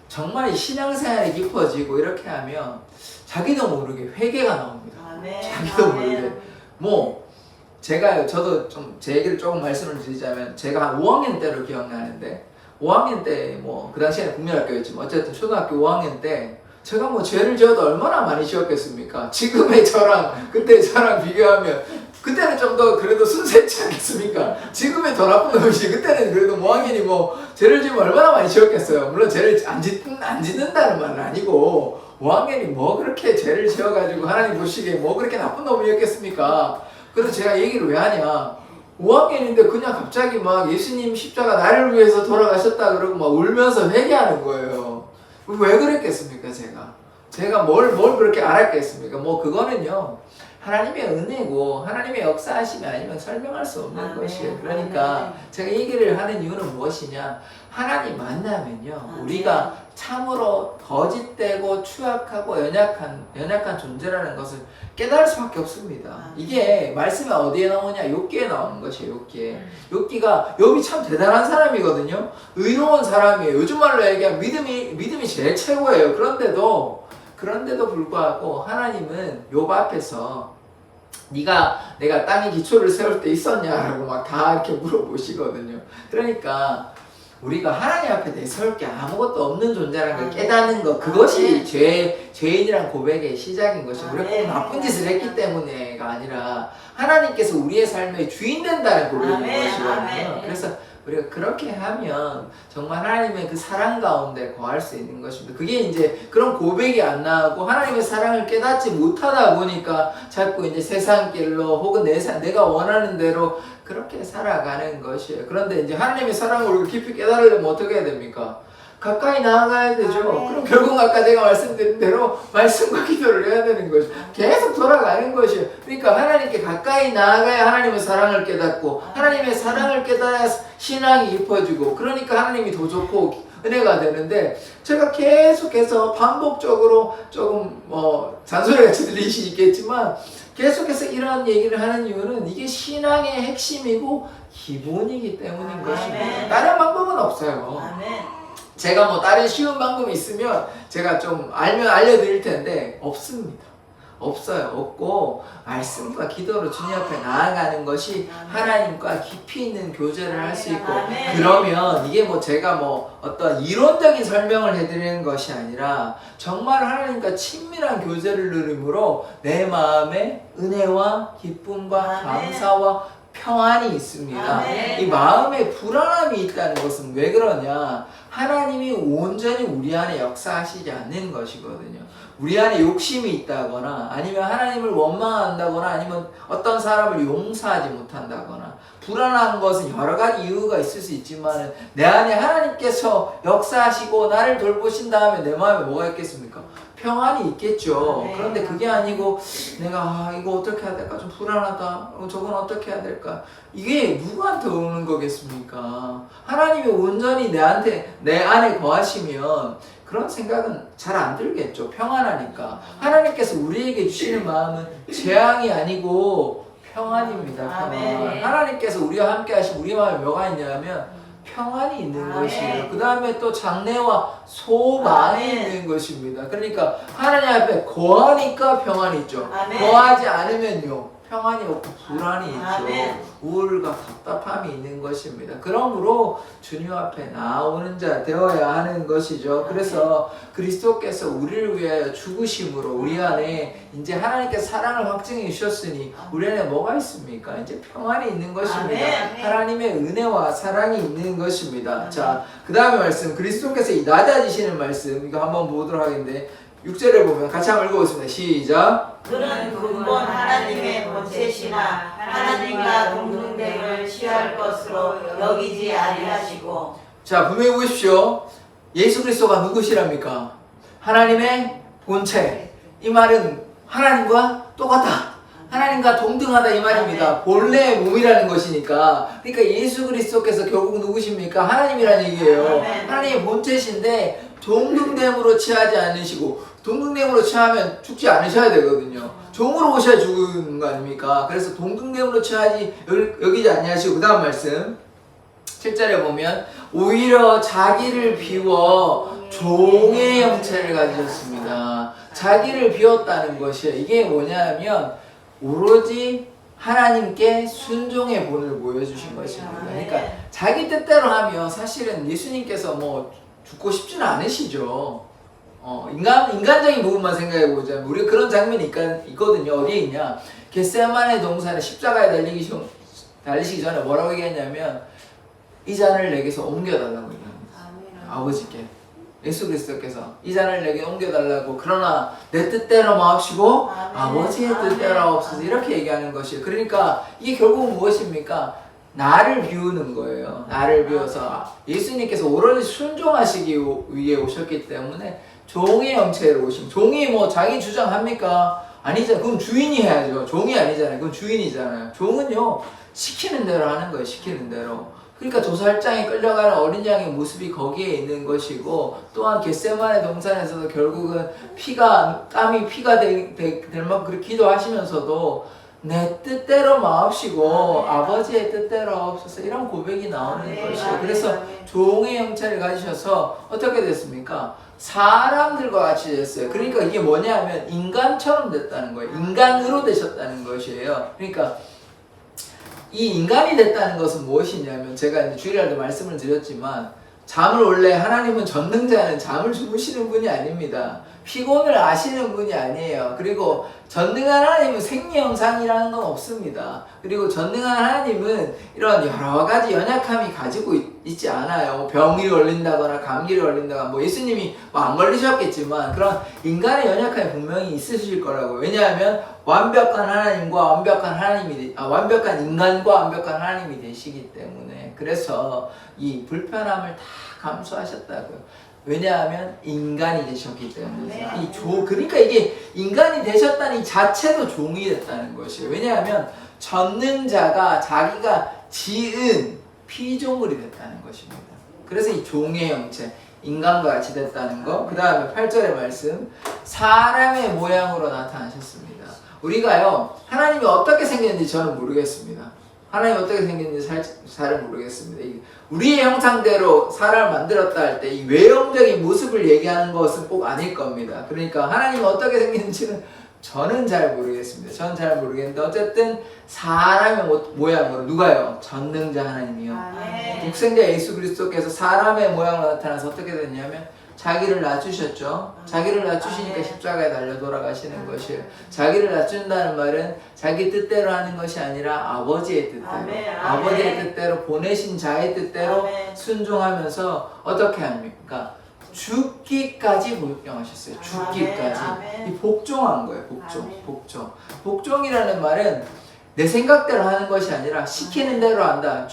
정말 신앙생활이 깊어지고 이렇게 하면 자기도 모르게 회개가 나옵니다. 아멘. 자기도 모르게. 뭐 저도 좀 제 얘기를 조금 말씀을 드리자면 제가 한 5학년 때로 기억나는데 5학년 때 뭐 그 당시에는 국민학교였지만 어쨌든 초등학교 5학년 때 제가 뭐 죄를 지어도 얼마나 많이 지었겠습니까? 지금의 저랑 그때 저랑 비교하면 그때는 좀 더 그래도 순수했지 않겠습니까? 지금의 더 나쁜 놈이지 그때는 그래도 5학년이 뭐 죄를 지으면 얼마나 많이 지었겠어요. 물론 죄를 안 짓는다는 말은 아니고 5학년이 뭐 그렇게 죄를 지어가지고 하나님 보시기에 뭐 그렇게 나쁜 놈이었겠습니까? 그래서 제가 얘기를 왜 하냐 5학년인데 그냥 갑자기 막 예수님 십자가 나를 위해서 돌아가셨다 그러고 막 울면서 회개하는 거예요. 왜 그랬겠습니까 제가 뭘 그렇게 알았겠습니까? 뭐 그거는요 하나님의 은혜고 하나님의 역사하심이 아니면 설명할 수 없는 것이에요. 그러니까 제가 얘기를 하는 이유는 무엇이냐 하나님 만나면요 우리가 참으로 거짓되고 추악하고 연약한 존재라는 것을 깨달을 수밖에 없습니다. 이게 말씀이 어디에 나오냐 욥기에 나오는 것이에요. 욥기가 참 대단한 사람이거든요. 의로운 사람이에요. 요즘 말로 얘기하면 믿음이 제일 최고예요. 그런데도 불구하고 하나님은 욥 앞에서 내가 땅에 기초를 세울 때 있었냐라고 막 다 이렇게 물어보시거든요. 그러니까 우리가 하나님 앞에 내세울 게 아무것도 없는 존재라는 걸 깨닫는 것 그것이 죄인이란 고백의 시작인 것이고 우리가 꼭 나쁜 짓을 했기 때문에가 아니라 하나님께서 우리의 삶의 주인 된다는 고백인 것이거든요. 그래서 우리가 그렇게 하면 정말 하나님의 그 사랑 가운데 거할 수 있는 것입니다. 그게 이제 그런 고백이 안 나오고 하나님의 사랑을 깨닫지 못하다 보니까 자꾸 이제 세상 길로 혹은 내가 원하는 대로 그렇게 살아가는 것이에요. 그런데 이제 하나님의 사랑을 우리가 깊이 깨달으려면 어떻게 해야 됩니까? 가까이 나아가야 되죠. 그럼 결국 아까 제가 말씀드린 대로 말씀과 기도를 해야 되는 것이죠. 계속 돌아가는 것이에요. 그러니까 하나님께 가까이 나아가야 하나님의 사랑을 깨닫고 하나님의 사랑을 깨달아야 신앙이 깊어지고 그러니까 하나님이 더 좋고 은혜가 되는데 제가 계속해서 반복적으로 조금 잔소리같이 들리시겠지만 계속해서 이런 얘기를 하는 이유는 이게 신앙의 핵심이고 기본이기 때문인 것입니다. 다른 방법은 없어요. 제가 뭐 다른 쉬운 방법이 있으면 제가 좀 알려드릴 텐데 없습니다. 없어요. 없고 말씀과 기도로 주님 앞에 나아가는 것이 하나님과 깊이 있는 교제를 할 수 있고 그러면 이게 뭐 제가 뭐 어떤 이론적인 설명을 해드리는 것이 아니라 정말 하나님과 친밀한 교제를 누림으로 내 마음에 은혜와 기쁨과 감사와 평안이 있습니다. 이 마음에 불안함이 있다는 것은 왜 그러냐? 하나님이 온전히 우리 안에 역사하시지 않는 것이거든요. 우리 안에 욕심이 있다거나 아니면 하나님을 원망한다거나 아니면 어떤 사람을 용서하지 못한다거나 불안한 것은 여러 가지 이유가 있을 수 있지만 내 안에 하나님께서 역사하시고 나를 돌보신 다음에 내 마음에 뭐가 있겠습니까? 평안이 있겠죠. 그런데 그게 아니고 내가 이거 어떻게 해야 될까? 좀 불안하다. 저건 어떻게 해야 될까? 이게 누구한테 오는 거겠습니까? 하나님이 온전히 내 안에 거하시면 그런 생각은 잘 안 들겠죠. 평안하니까. 하나님께서 우리에게 주시는 마음은 재앙이 아니고 평안입니다. 평안. 하나님께서 우리와 함께 하시고 우리 마음에 뭐가 있냐면 평안이 있는 것이에요. 그 다음에 또 장래와 소망이 있는 것입니다. 그러니까 하나님 앞에 거하니까 평안이 있죠. 거하지 않으면요 평안이 없고 불안이 있죠. 우울과 답답함이 있는 것입니다. 그러므로 주님 앞에 나오는 자 되어야 하는 것이죠. 그래서 그리스도께서 우리를 위하여 죽으심으로 우리 안에 이제 하나님께서 사랑을 확증해 주셨으니 우리 안에 뭐가 있습니까? 이제 평안이 있는 것입니다. 하나님의 은혜와 사랑이 있는 것입니다. 자, 그 다음에 말씀 그리스도께서 이 낮아지시는 말씀 이거 한번 보도록 하겠는데 6절을 보면 같이 한번 읽어보겠습니다. 시작. 그는 근본 하나님의 본체시나 하나님과 동등됨을 취할 것으로 여기지 아니하시고 자, 분명히 보십시오. 예수 그리스도가 누구시랍니까? 하나님의 본체. 이 말은 하나님과 똑같다. 하나님과 동등하다 이 말입니다. 본래의 몸이라는 것이니까. 그러니까 예수 그리스도께서 결국 누구십니까? 하나님이라는 얘기예요. 하나님의 본체신데 동등됨으로 취하지 않으시고, 동등됨으로 취하면 죽지 않으셔야 되거든요. 종으로 오셔야 죽는 거 아닙니까? 그래서 동등됨으로 취하지 여기지 아니하시고, 그 다음 말씀 7절에 보면 오히려 자기를 비워 종의 형체를 가지셨습니다. 자기를 비웠다는 것이에요. 이게 뭐냐면 오로지 하나님께 순종의 본을 보여주신 것입니다. 그러니까 자기 뜻대로 하면 사실은 예수님께서 뭐 죽고 싶지는 않으시죠. 인간적인 부분만 생각해 보자면 우리가 그런 장면이 있거든요. 어디에 있냐? 겟세마네 동산에 십자가에 달리시기 전에 뭐라고 얘기했냐면 이 잔을 내게서 옮겨달라고 얘기합니다. 아버지께. 예수 그리스도께서 이 잔을 내게 옮겨달라고, 그러나 내 뜻대로 마옵시고 아버지의 뜻대로 하옵소서, 이렇게 얘기하는 것이에요. 그러니까 이게 결국은 무엇입니까? 나를 비우는 거예요. 나를 비워서 예수님께서 오로지 순종하시기 위해 오셨기 때문에 종의 형체로 오신. 종이 뭐 자기 주장합니까? 아니잖아요. 그럼 주인이 해야죠. 종이 아니잖아요. 그건 주인이잖아요. 종은요 시키는 대로 하는 거예요. 시키는 대로. 그러니까 도살장에 끌려가는 어린 양의 모습이 거기에 있는 것이고, 또한 겟세마네 동산에서도 결국은 땀이 피가 될 만큼 그렇게 기도하시면서도 내 뜻대로 마옵시고 아버지의 뜻대로 하옵소서, 이런 고백이 나오는 것이에요. 그래서 종의 형체를 가지셔서 어떻게 됐습니까? 사람들과 같이 됐어요. 그러니까 이게 뭐냐면 인간처럼 됐다는 거예요. 인간으로 되셨다는 것이에요. 그러니까 이 인간이 됐다는 것은 무엇이냐면, 제가 이제 주일날도 말씀을 드렸지만, 잠을 원래 하나님은 전능자는 잠을 주무시는 분이 아닙니다. 피곤을 아시는 분이 아니에요. 그리고 전능한 하나님은 생리현상이라는 건 없습니다. 그리고 전능한 하나님은 이런 여러 가지 연약함이 가지고 있지 않아요. 병이 걸린다거나 감기를 걸린다거나, 뭐 예수님이 뭐 안 걸리셨겠지만 그런 인간의 연약함이 분명히 있으실 거라고요. 왜냐하면 완벽한 하나님과 완벽한 인간과 완벽한 하나님이 되시기 때문에. 그래서 이 불편함을 다 감수하셨다고요. 왜냐하면 인간이 되셨기 때문에. 그러니까 이게 인간이 되셨다는 이 자체도 종이 됐다는 것이에요. 왜냐하면 전능자가 자기가 지은 피조물이 됐다는 것입니다. 그래서 이 종의 형체, 인간과 같이 됐다는 거. 그 다음에 8절의 말씀, 사람의 모양으로 나타나셨습니다. 우리가요 하나님이 어떻게 생겼는지 저는 모르겠습니다. 하나님이 어떻게 생겼는지 잘 모르겠습니다. 우리의 형상대로 사람을 만들었다 할 때 이 외형적인 모습을 얘기하는 것은 꼭 아닐 겁니다. 그러니까 하나님이 어떻게 생겼는지는 저는 잘 모르겠습니다. 저는 잘 모르겠는데 어쨌든 사람의 모양으로, 누가요? 전능자 하나님이요. 독생자 예수 그리스도께서 사람의 모양으로 나타나서 어떻게 됐냐면 자기를 낮추셨죠. 자기를 낮추시니까 십자가에 달려 돌아가시는 것이에요. 자기를 낮춘다는 말은 자기 뜻대로 하는 것이 아니라 아버지의 뜻대로, 아버지의 뜻대로, 보내신 자의 뜻대로 순종하면서 어떻게 합니까? 죽기까지 복종하셨어요. 죽기까지. 이 복종한 거예요. 복종. 복종이라는 말은 내 생각대로 하는 것이 아니라 시키는 대로 한다.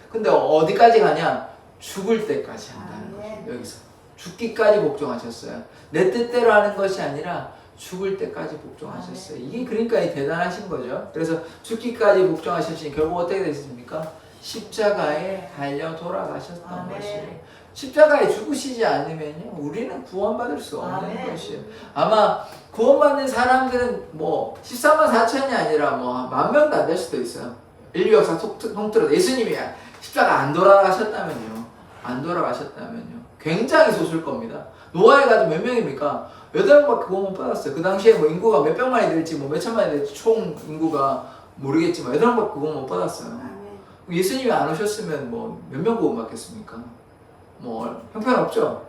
근데 어디까지 가냐? 죽을 때까지 한다는 거죠. 여기서. 죽기까지 복종하셨어요. 내 뜻대로 하는 것이 아니라 죽을 때까지 복종하셨어요. 이게 그러니까 대단하신 거죠. 그래서 죽기까지 복종하셨으니 결국 어떻게 됐습니까? 십자가에 달려 돌아가셨던 것이에요. 십자가에 죽으시지 않으면요 우리는 구원받을 수 없는 것이에요. 아마 구원받는 사람들은 뭐 14만 4천이 아니라 뭐 10,000명도 안 될 수도 있어요. 인류 역사 통틀어서 예수님이 십자가 안 돌아가셨다면요, 굉장히 소수일 겁니다. 노아에 가지고 몇 명입니까? 8명밖에 구원 못 받았어요. 그 당시에 뭐 인구가 몇 백만이 될지 뭐 몇 천만이 될지 총 인구가 모르겠지만 8명밖에 구원 못 받았어요. 예수님이 안 오셨으면 뭐 몇 명 구원 받겠습니까? 뭐 형편없죠.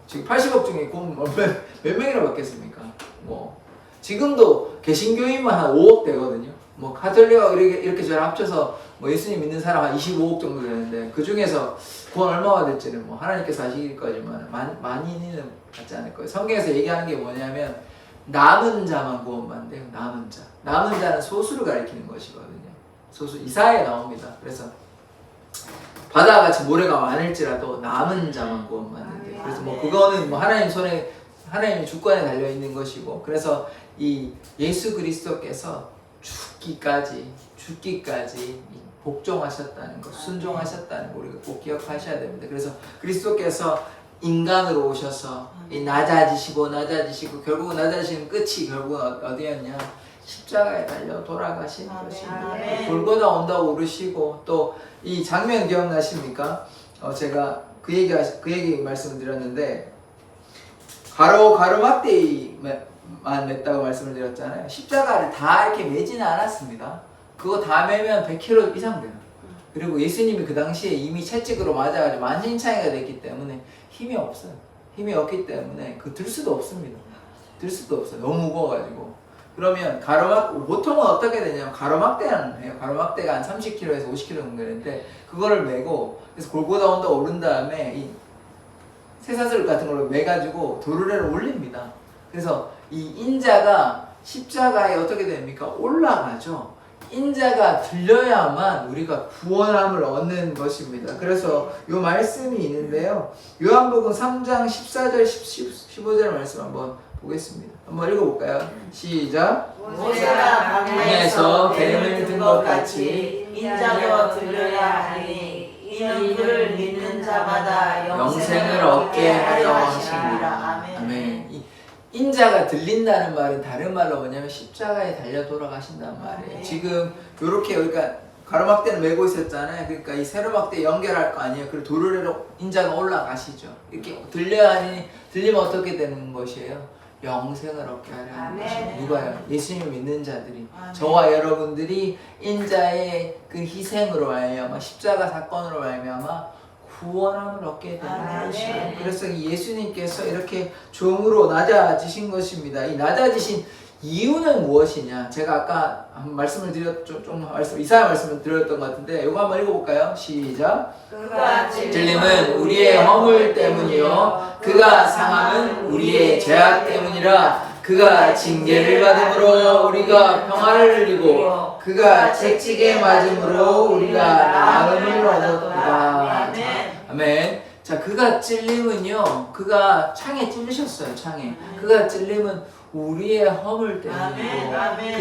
지금 80억 중에 구원 몇 명이나 받겠습니까? 뭐 지금도 개신교인만 한 5억 되거든요. 뭐 가톨릭하고 이렇게 저를 합쳐서 뭐 예수님 믿는 사람 한 25억 정도 되는데 그 중에서 구원 얼마가 될지는 뭐 하나님께서 아시길 거지만 많이는 받지 않을 거예요. 성경에서 얘기하는 게 뭐냐면 남은 자만 구원받는데요. 남은 자는 소수를 가리키는 것이거든요. 소수. 이사야에 나옵니다. 그래서 바다같이 모래가 많을지라도 남은 자만 구원받는데, 그래서 뭐 그거는 뭐 하나님 손에, 하나님의 주권에 달려 있는 것이고, 그래서 이 예수 그리스도께서 죽기까지 복종하셨다는 것, 순종하셨다는 거 우리가 꼭 기억하셔야 됩니다. 그래서 그리스도께서 인간으로 오셔서 이 낮아지시고 결국은 낮아지시는 끝이 결국은 어디였냐? 십자가에 달려 돌아가신 것입니다. 골고다 온다고 오르시고, 또 이 장면 기억나십니까? 제가 그 얘기 말씀을 드렸는데, 가로막대기만 맸다고 말씀을 드렸잖아요. 십자가를 다 이렇게 매지는 않았습니다. 그거 다 매면 100kg 이상 돼요. 그리고 예수님이 그 당시에 이미 채찍으로 맞아가지고 만신창이가 됐기 때문에 힘이 없어요. 힘이 없기 때문에 들 수도 없습니다. 들 수도 없어요. 너무 무거워가지고. 그러면 보통은 어떻게 되냐면 가로막대라는 해요. 가로막대가 한 30kg에서 50kg 정도 되는데, 그거를 메고, 그래서 골고다 온다 오른 다음에 이 쇠사슬 같은 걸로 매가지고 도르래를 올립니다. 그래서 이 인자가 십자가에 어떻게 됩니까? 올라가죠. 인자가 들려야만 우리가 구원함을 얻는 것입니다. 그래서 이 말씀이 있는데요. 요한복음 3장 14절 15절 말씀 한번 보겠습니다. 한번 읽어볼까요? 시작. 모세가 강에서 뱀을 든 것 같이 인자도 들려야 하니 이는 그를 믿는 자마다 영생을 얻게 하려 하시니라. 아멘. 아멘. 이 인자가 들린다는 말은 다른 말로 뭐냐면 십자가에 달려 돌아가신다는 말이에요. 지금 요렇게 그러니까 가로막대는 메고 있었잖아요. 그러니까 이 세로막대 연결할 거 아니에요. 그리고 도르래로 인자가 올라가시죠. 이렇게 들려야 하니, 들리면 어떻게 되는 것이에요? 영생을 얻게 하려는 것입니다. 누가요? 예수님을 믿는 자들이, 저와 여러분들이 인자의 그 희생으로 말미암아, 십자가 사건으로 말미암아 구원함을 얻게 되는 것이에요. 그래서 예수님께서 이렇게 종으로 낮아지신 것입니다. 이 낮아지신 이유는 무엇이냐? 제가 아까 말씀을 드렸죠. 이사야 말씀을 드렸던 것 같은데, 이거 한번 읽어볼까요? 시작. 그가 찔림은 우리의 허물 때문이요 그가 상함은 우리의 죄악 때문이라. 그가 징계를 받음으로 우리가 평화를 누리고 그가 채찍에 맞음으로 우리가 나음을 얻었다. 아멘. 자, 그가 찔림은요, 그가 창에 찔리셨어요. 창에. 그가 찔림은 우리의 허물 때문이고,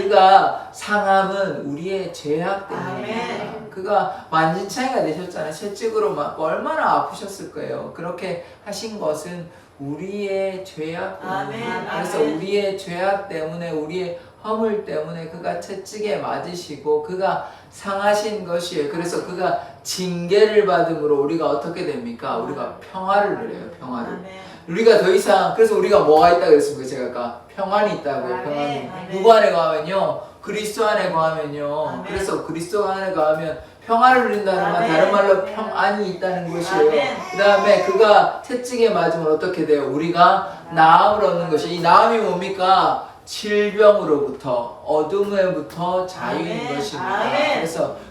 그가 상함은 우리의 죄악 때문입니다. 그가 만신창이가 되셨잖아요. 채찍으로 맞고 얼마나 아프셨을 거예요. 그렇게 하신 것은 우리의 죄악 때문입니다. 그래서 우리의 죄악 때문에, 우리의 허물 때문에 그가 채찍에 맞으시고 그가 상하신 것이에요. 그래서 그가 징계를 받음으로 우리가 어떻게 됩니까? 우리가 평화를 누려요. 평화를. 우리가 더 이상, 그래서 우리가 뭐가 있다고 그랬습니까? 제가 아까 평안이 있다고요. 평안이. 누구 안에 거하면요? 그리스도 안에 거하면요. 그래서 그리스도 안에 거하면 평화를 누린다는 말, 다른 말로 평안이 있다는 것이에요. 그 다음에 그가 채찍에 맞으면 어떻게 돼요? 우리가 나음을 얻는 것이. 이 나음이 뭡니까? 질병으로부터, 어둠에부터 자유인 것입니다.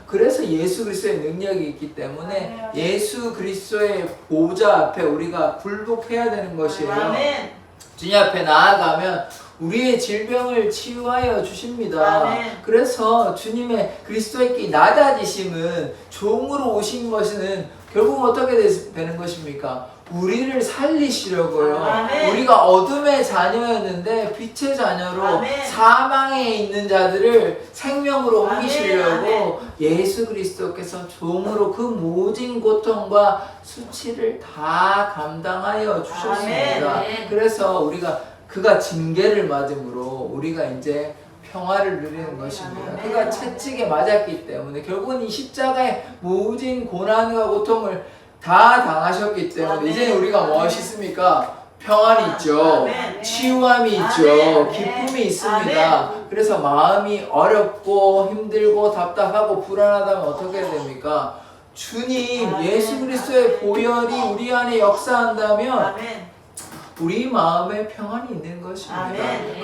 그래서 예수 그리스도의 능력이 있기 때문에 예수 그리스도의 보좌 앞에 우리가 굴복해야 되는 것이에요. 주님 앞에 나아가면 우리의 질병을 치유하여 주십니다. 그래서 주님의 그리스도의 낮아지심은, 종으로 오신 것은 결국 어떻게 되는 것입니까? 우리를 살리시려고요. 우리가 어둠의 자녀였는데 빛의 자녀로, 사망에 있는 자들을 생명으로 옮기시려고 예수 그리스도께서 종으로 그 모진 고통과 수치를 다 감당하여 주셨습니다. 그래서 그가 징계를 맞음으로 우리가 이제 평화를 누리는 것입니다. 그가 채찍에 맞았기 때문에 결국은 이 십자가의 모진 고난과 고통을 다 당하셨기 때문에 이제 우리가 무엇이 있습니까? 평안이 있죠. 치유함이 있죠. 기쁨이 있습니다. 그래서 마음이 어렵고 힘들고 답답하고 불안하다면 어떻게 됩니까? 주님 예수 그리스도의 보혈이 우리 안에 역사한다면 우리 마음에 평안이 있는 것입니다.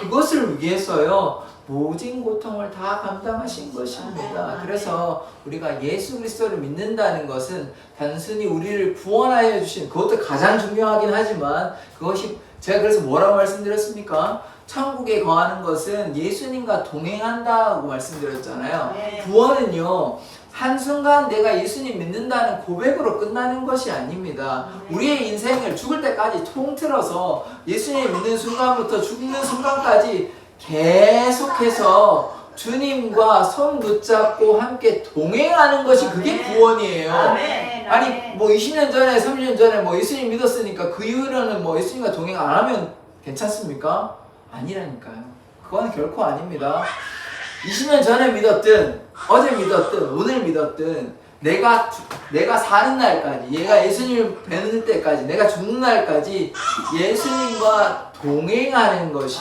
그것을 위해서요, 모진 고통을 다 감당하신 것입니다. 그래서 우리가 예수 그리스도를 믿는다는 것은 단순히 우리를 구원하여 주신, 그것도 가장 중요하긴 하지만, 그것이 제가 그래서 뭐라고 말씀드렸습니까? 천국에 거하는 것은 예수님과 동행한다고 말씀드렸잖아요. 구원은요, 한순간 내가 예수님 믿는다는 고백으로 끝나는 것이 아닙니다. 우리의 인생을 죽을 때까지 통틀어서 예수님 믿는 순간부터 죽는 순간까지 계속해서 주님과 손 붙잡고 함께 동행하는 것이 그게 구원이에요. 아니 뭐 20년 전에 30년 전에 뭐 예수님 믿었으니까 그 이후로는 뭐 예수님과 동행 안 하면 괜찮습니까? 아니라니까요. 그건 결코 아닙니다. 20년 전에 믿었든 어제 믿었든 오늘 믿었든 내가 사는 날까지, 얘가 예수님을 뵈는 때까지, 내가 죽는 날까지 예수님과 동행하는 것이,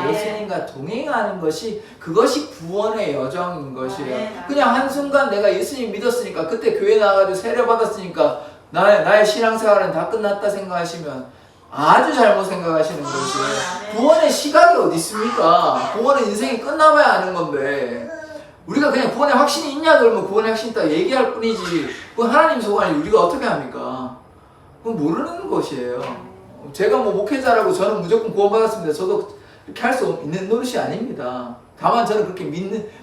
예수님과 동행하는 것이 그것이 구원의 여정인 것이에요. 그냥 한순간 내가 예수님 믿었으니까, 그때 교회 나가지고 세례 받았으니까 나의 신앙생활은 다 끝났다 생각하시면 아주 잘못 생각하시는 것이에요. 구원의 시각이 어디 있습니까? 구원은 인생이 끝나봐야 아는 건데, 우리가 그냥 구원의 확신이 있냐 그러면 구원의 확신이 있다 얘기할 뿐이지, 그건 하나님 소관이 우리가 어떻게 합니까? 그건 모르는 것이에요. 제가 뭐 목회자라고 저는 무조건 구원받았습니다. 저도 이렇게 할 수 있는 노릇이 아닙니다. 다만 저는 그렇게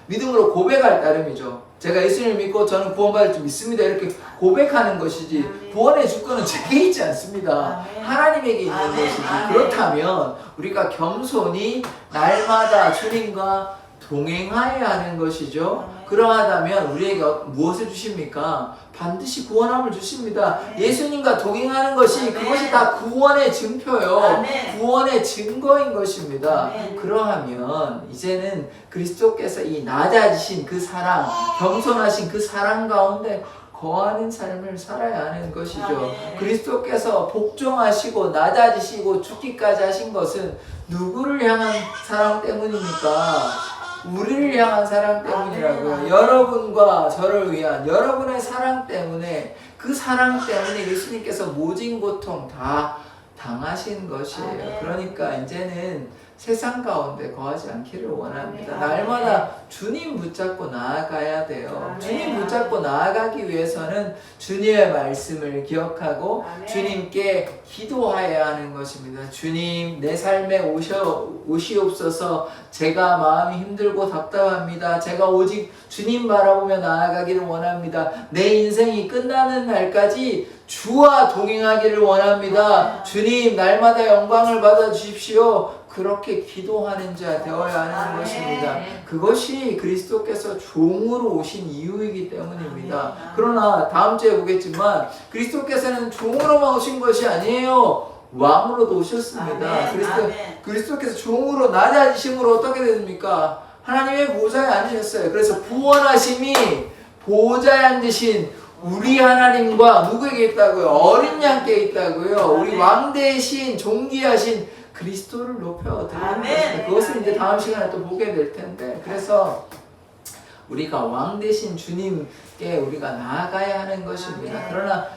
믿음으로 고백할 따름이죠. 제가 예수님을 믿고 저는 구원받을 줄 믿습니다, 이렇게 고백하는 것이지, 구원의 주권은 제게 있지 않습니다. 하나님에게 있는 것이지. 그렇다면 우리가 겸손히 날마다 주님과 동행하여야 하는 것이죠. 그러하다면 우리에게 무엇을 주십니까? 반드시 구원함을 주십니다. 예수님과 동행하는 것이, 그것이 다 구원의 증표요, 구원의 증거인 것입니다. 그러하면 이제는 그리스도께서 이 낮아지신 그 사랑, 겸손하신 그 사랑 가운데 거하는 삶을 살아야 하는 것이죠. 그리스도께서 복종하시고 낮아지시고 죽기까지 하신 것은 누구를 향한 사랑 때문입니까? 우리를 향한 사랑 때문이라고요. 여러분과 저를 위한 여러분의 사랑 때문에, 그 사랑 때문에 예수님께서 모진 고통 다 당하신 것이에요. 그러니까 이제는 세상 가운데 거하지 않기를 원합니다. 날마다 주님 붙잡고 나아가야 돼요. 주님 붙잡고 나아가기 위해서는 주님의 말씀을 기억하고 주님께 기도해야 하는 것입니다. 주님, 내 삶에 오시옵소서. 제가 마음이 힘들고 답답합니다. 제가 오직 주님 바라보며 나아가기를 원합니다. 내 인생이 끝나는 날까지 주와 동행하기를 원합니다. 주님, 날마다 영광을 받아 주십시오. 그렇게 기도하는 자 되어야 하는 것입니다. 그것이 그리스도께서 종으로 오신 이유이기 때문입니다. 그러나 다음 주에 보겠지만 그리스도께서는 종으로만 오신 것이 아니에요. 왕으로도 오셨습니다. 그리스도께서 종으로 낮아지심으로 어떻게 됩니까? 하나님의 보좌에 앉으셨어요. 그래서 구원하심이 보좌에 앉으신 우리 하나님과 누구에게 있다고요? 어린 양께 있다고요. 우리 왕 대신 존귀하신 그리스도를 높여드리는 것입니다. 그것을 이제 다음 시간에 또 보게 될 텐데, 그래서 우리가 왕 대신 주님께 우리가 나아가야 하는 것입니다. 그러나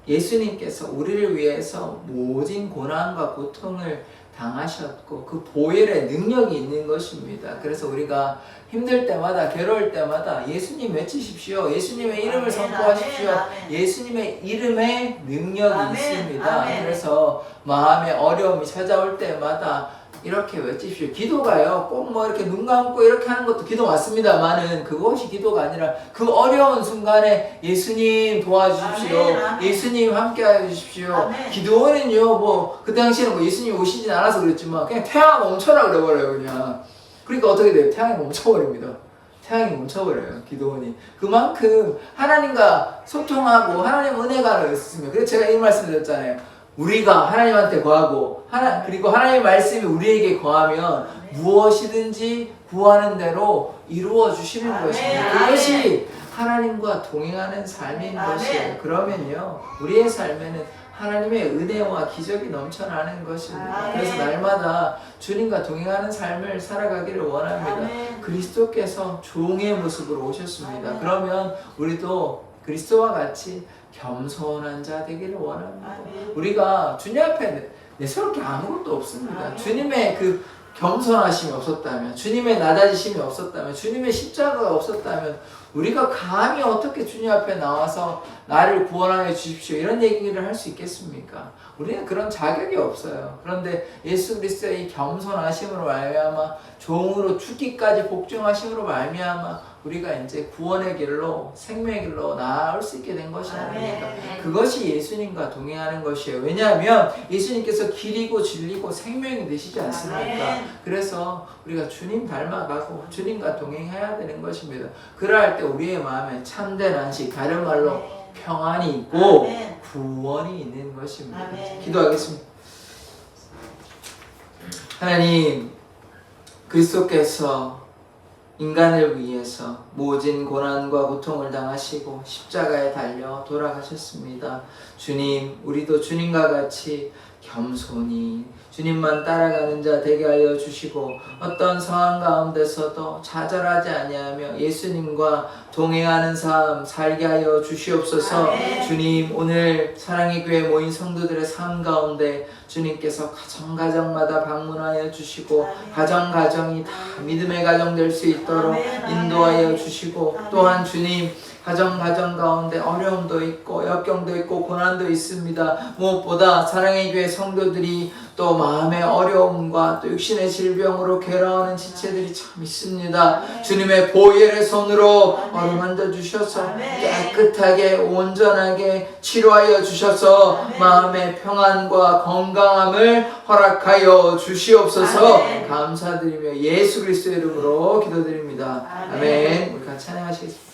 예수님께서 우리를 위해서 모진 고난과 고통을 당하셨고 그 보혈의 능력이 있는 것입니다. 그래서 우리가 힘들 때마다, 괴로울 때마다 예수님 외치십시오. 예수님의 이름을 선포하십시오. 예수님의 이름에 능력이 있습니다. 그래서 마음에 어려움이 찾아올 때마다 이렇게 외치십시오. 기도가요, 꼭 뭐 이렇게 눈 감고 이렇게 하는 것도 기도 맞습니다만은 그것이 기도가 아니라 그 어려운 순간에 예수님 도와주십시오. 예수님 함께하여 주십시오. 기도원은요, 뭐 그 당시에는 뭐 예수님 오시진 않아서 그랬지만 그냥 태양 멈춰라 그래버려요, 그냥. 그러니까 어떻게 돼요? 태양이 멈춰버립니다. 태양이 멈춰버려요, 기도원이. 그만큼 하나님과 소통하고 하나님 은혜가 있으면. 그래서 제가 이 말씀 드렸잖아요. 우리가 하나님한테 거하고 그리고 하나님의 말씀이 우리에게 거하면 무엇이든지 구하는 대로 이루어 주시는 것입니다. 그것이 하나님과 동행하는 삶인 것이에요. 그러면요, 우리의 삶에는 하나님의 은혜와 기적이 넘쳐나는 것입니다. 그래서 날마다 주님과 동행하는 삶을 살아가기를 원합니다. 그리스도께서 종의 모습으로 오셨습니다. 그러면 우리도 그리스도와 같이 겸손한 자 되기를 원합니다. 우리가 주님 앞에 내세울 게 아무것도 없습니다. 주님의 그 겸손하심이 없었다면, 주님의 낮아지심이 없었다면, 주님의 십자가가 없었다면 우리가 감히 어떻게 주님 앞에 나와서 나를 구원하여 주십시오 이런 얘기를 할 수 있겠습니까? 우리는 그런 자격이 없어요. 그런데 예수 그리스도의 이 겸손하심으로 말미암아 종으로 죽기까지 복종하심으로 말미암아 우리가 이제 구원의 길로 생명의 길로 나아올 수 있게 된 것이 아닙니까? 그것이 예수님과 동행하는 것이에요. 왜냐하면 예수님께서 길이고 진리고 생명이 되시지 않습니까? 그래서 우리가 주님 닮아가고 주님과 동행해야 되는 것입니다. 그러할 때 우리의 마음에 참된 안식, 다른 말로 평안이 있고 구원이 있는 것입니다. 기도하겠습니다. 하나님, 그리스도께서 인간을 위해서 모진 고난과 고통을 당하시고 십자가에 달려 돌아가셨습니다. 주님, 우리도 주님과 같이 겸손히 주님만 따라가는 자 되게 하여 주시고 어떤 상황 가운데서도 좌절하지 아니하며 예수님과 동행하는 삶 살게 하여 주시옵소서. 주님, 오늘 사랑의 교회 모인 성도들의 삶 가운데 주님께서 가정가정마다 방문하여 주시고 가정가정이 다 믿음의 가정 될 수 있도록 인도하여 주시고, 또한 주님 가정 가운데 어려움도 있고 역경도 있고 고난도 있습니다. 무엇보다 사랑의 교회 성도들이 또 마음의 어려움과 또 육신의 질병으로 괴로워하는 지체들이 참 있습니다. 주님의 보혈의 손으로 어루만져 주셔서 깨끗하게 온전하게 치료하여 주셔서 마음의 평안과 건강함을 허락하여 주시옵소서. 감사드리며 예수 그리스도의 이름으로 기도드립니다. 아멘. 우리 같이 찬양하시겠습니다.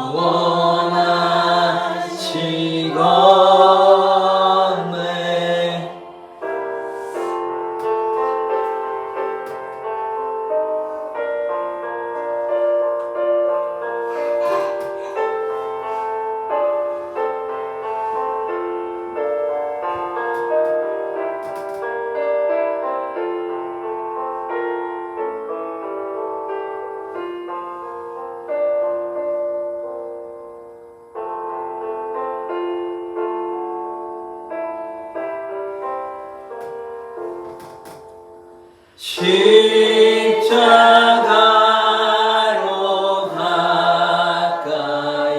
영원한 십자가로 가까이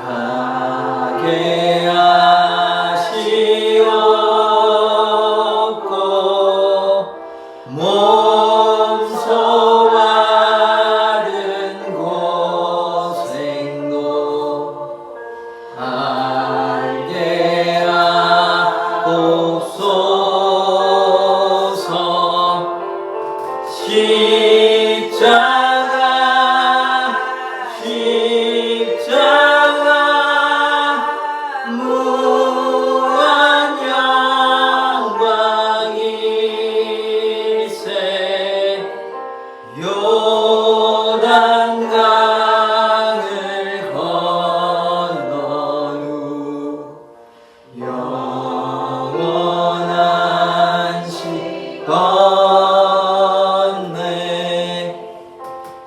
가게 하시옵고 몸소 바른 고생도 알게 하옵소서. 십자가 무한 영광일세. 요단강을 건넌 후 영원한 시건네.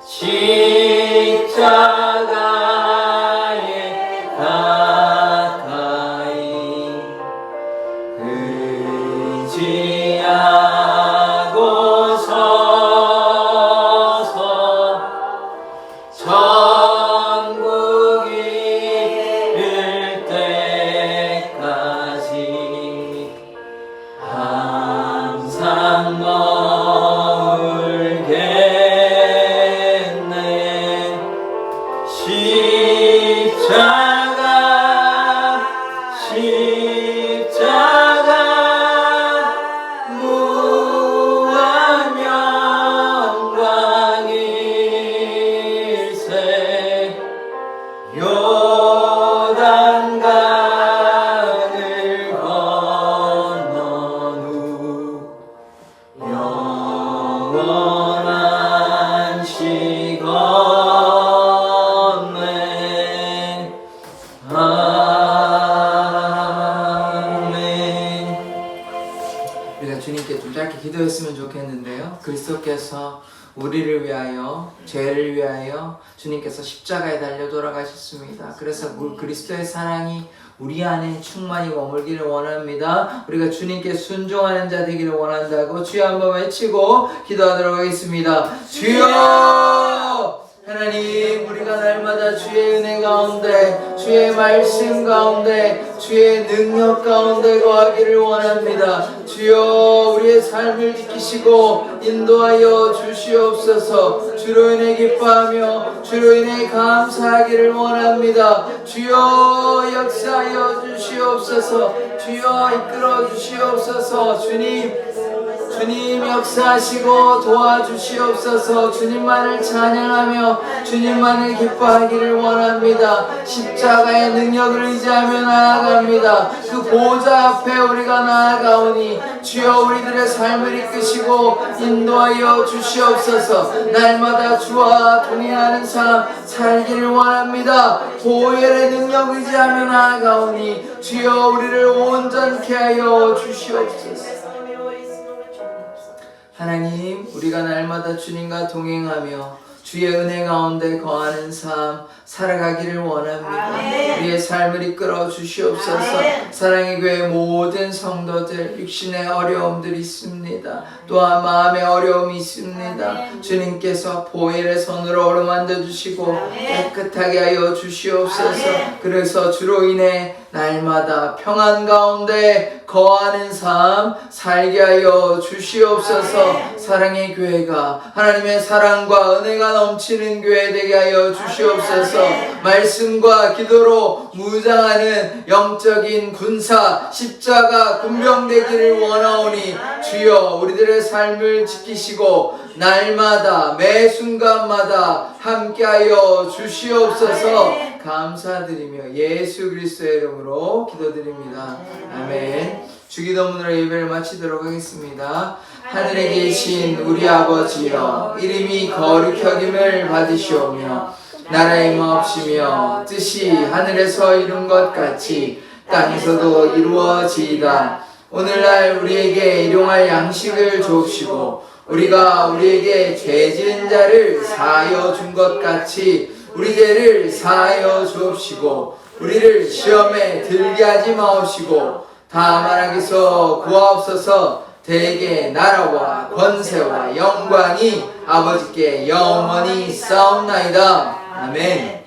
십자가에 가까이 의지하고 서서 천국이 이를 때까지 항상 머물겠네. 십자가 무한 영광일세. 요단강을 건넌 후 영원한 시건네. 아멘. 우리가 주님께 좀 짧게 기도했으면 좋겠는데요. 그리스도께서 우리를 위하여, 죄를 위하여 주님께서 십자가에 달려 돌아가셨습니다. 그래서 그리스도의 사랑이 우리 안에 충만히 머물기를 원합니다. 우리가 주님께 순종하는 자 되기를 원한다고 주여 한번 외치고 기도하도록 하겠습니다. 주여! 하나님, 우리가 날마다 주의 은혜 가운데, 주의 말씀 가운데, 주의 능력 가운데 거하기를 원합니다. 주여, 우리의 삶을 지키시고 인도하여 주시옵소서. 주로 인해 기뻐하며 주로 인해 감사하기를 원합니다. 주여, 역사하여 주시옵소서. 주여, 이끌어 주시옵소서. 주님 역사하시고 도와주시옵소서. 주님만을 찬양하며 주님만을 기뻐하기를 원합니다. 십자가의 능력을 의지하며 나아갑니다. 그 보좌 앞에 우리가 나아가오니 주여, 우리들의 삶을 이끄시고 인도하여 주시옵소서. 날마다 주와 동행하는 삶 살기를 원합니다. 보혈의 능력 의지하며 나아가오니 주여, 우리를 온전케 하여 주시옵소서. 하나님, 우리가 날마다 주님과 동행하며 주의 은혜 가운데 거하는 삶 살아가기를 원합니다. 아멘. 우리의 삶을 이끌어 주시옵소서. 아멘. 사랑의 교회 모든 성도들, 육신의 어려움들이 있습니다. 또한 마음의 어려움이 있습니다. 아멘. 주님께서 보혈의 손으로 어루만져 주시고 아멘. 깨끗하게 하여 주시옵소서. 아멘. 그래서 주로 인해 날마다 평안 가운데 거하는 삶 살게 하여 주시옵소서. 아멘. 사랑의 교회가 하나님의 사랑과 은혜가 넘치는 교회 되게 하여 주시옵소서. 아멘. 말씀과 기도로 무장하는 영적인 군사 십자가 군병 되기를 원하오니 주여, 우리들의 삶을 지키시고 날마다 매 순간마다 함께하여 주시옵소서. 아멘. 감사드리며 예수 그리스도의 이름으로 기도드립니다. 아멘. 주기도문으로 예배를 마치도록 하겠습니다. 하늘에 계신 우리 아버지여, 이름이 거룩히 여김을 받으시오며 나라의 마옵시며 뜻이 하늘에서 이룬 것 같이 땅에서도 이루어지이다. 오늘날 우리에게 일용할 양식을 주옵시고 우리가 우리에게 죄 지은 자를 사하여 준 것 같이 우리 죄를 사하여 주옵시고 우리를 시험에 들게 하지 마옵시고 다만 악에서 구하옵소서. 대개 나라와 권세와 영광이 아버지께 영원히 있사옵나이다. 아멘.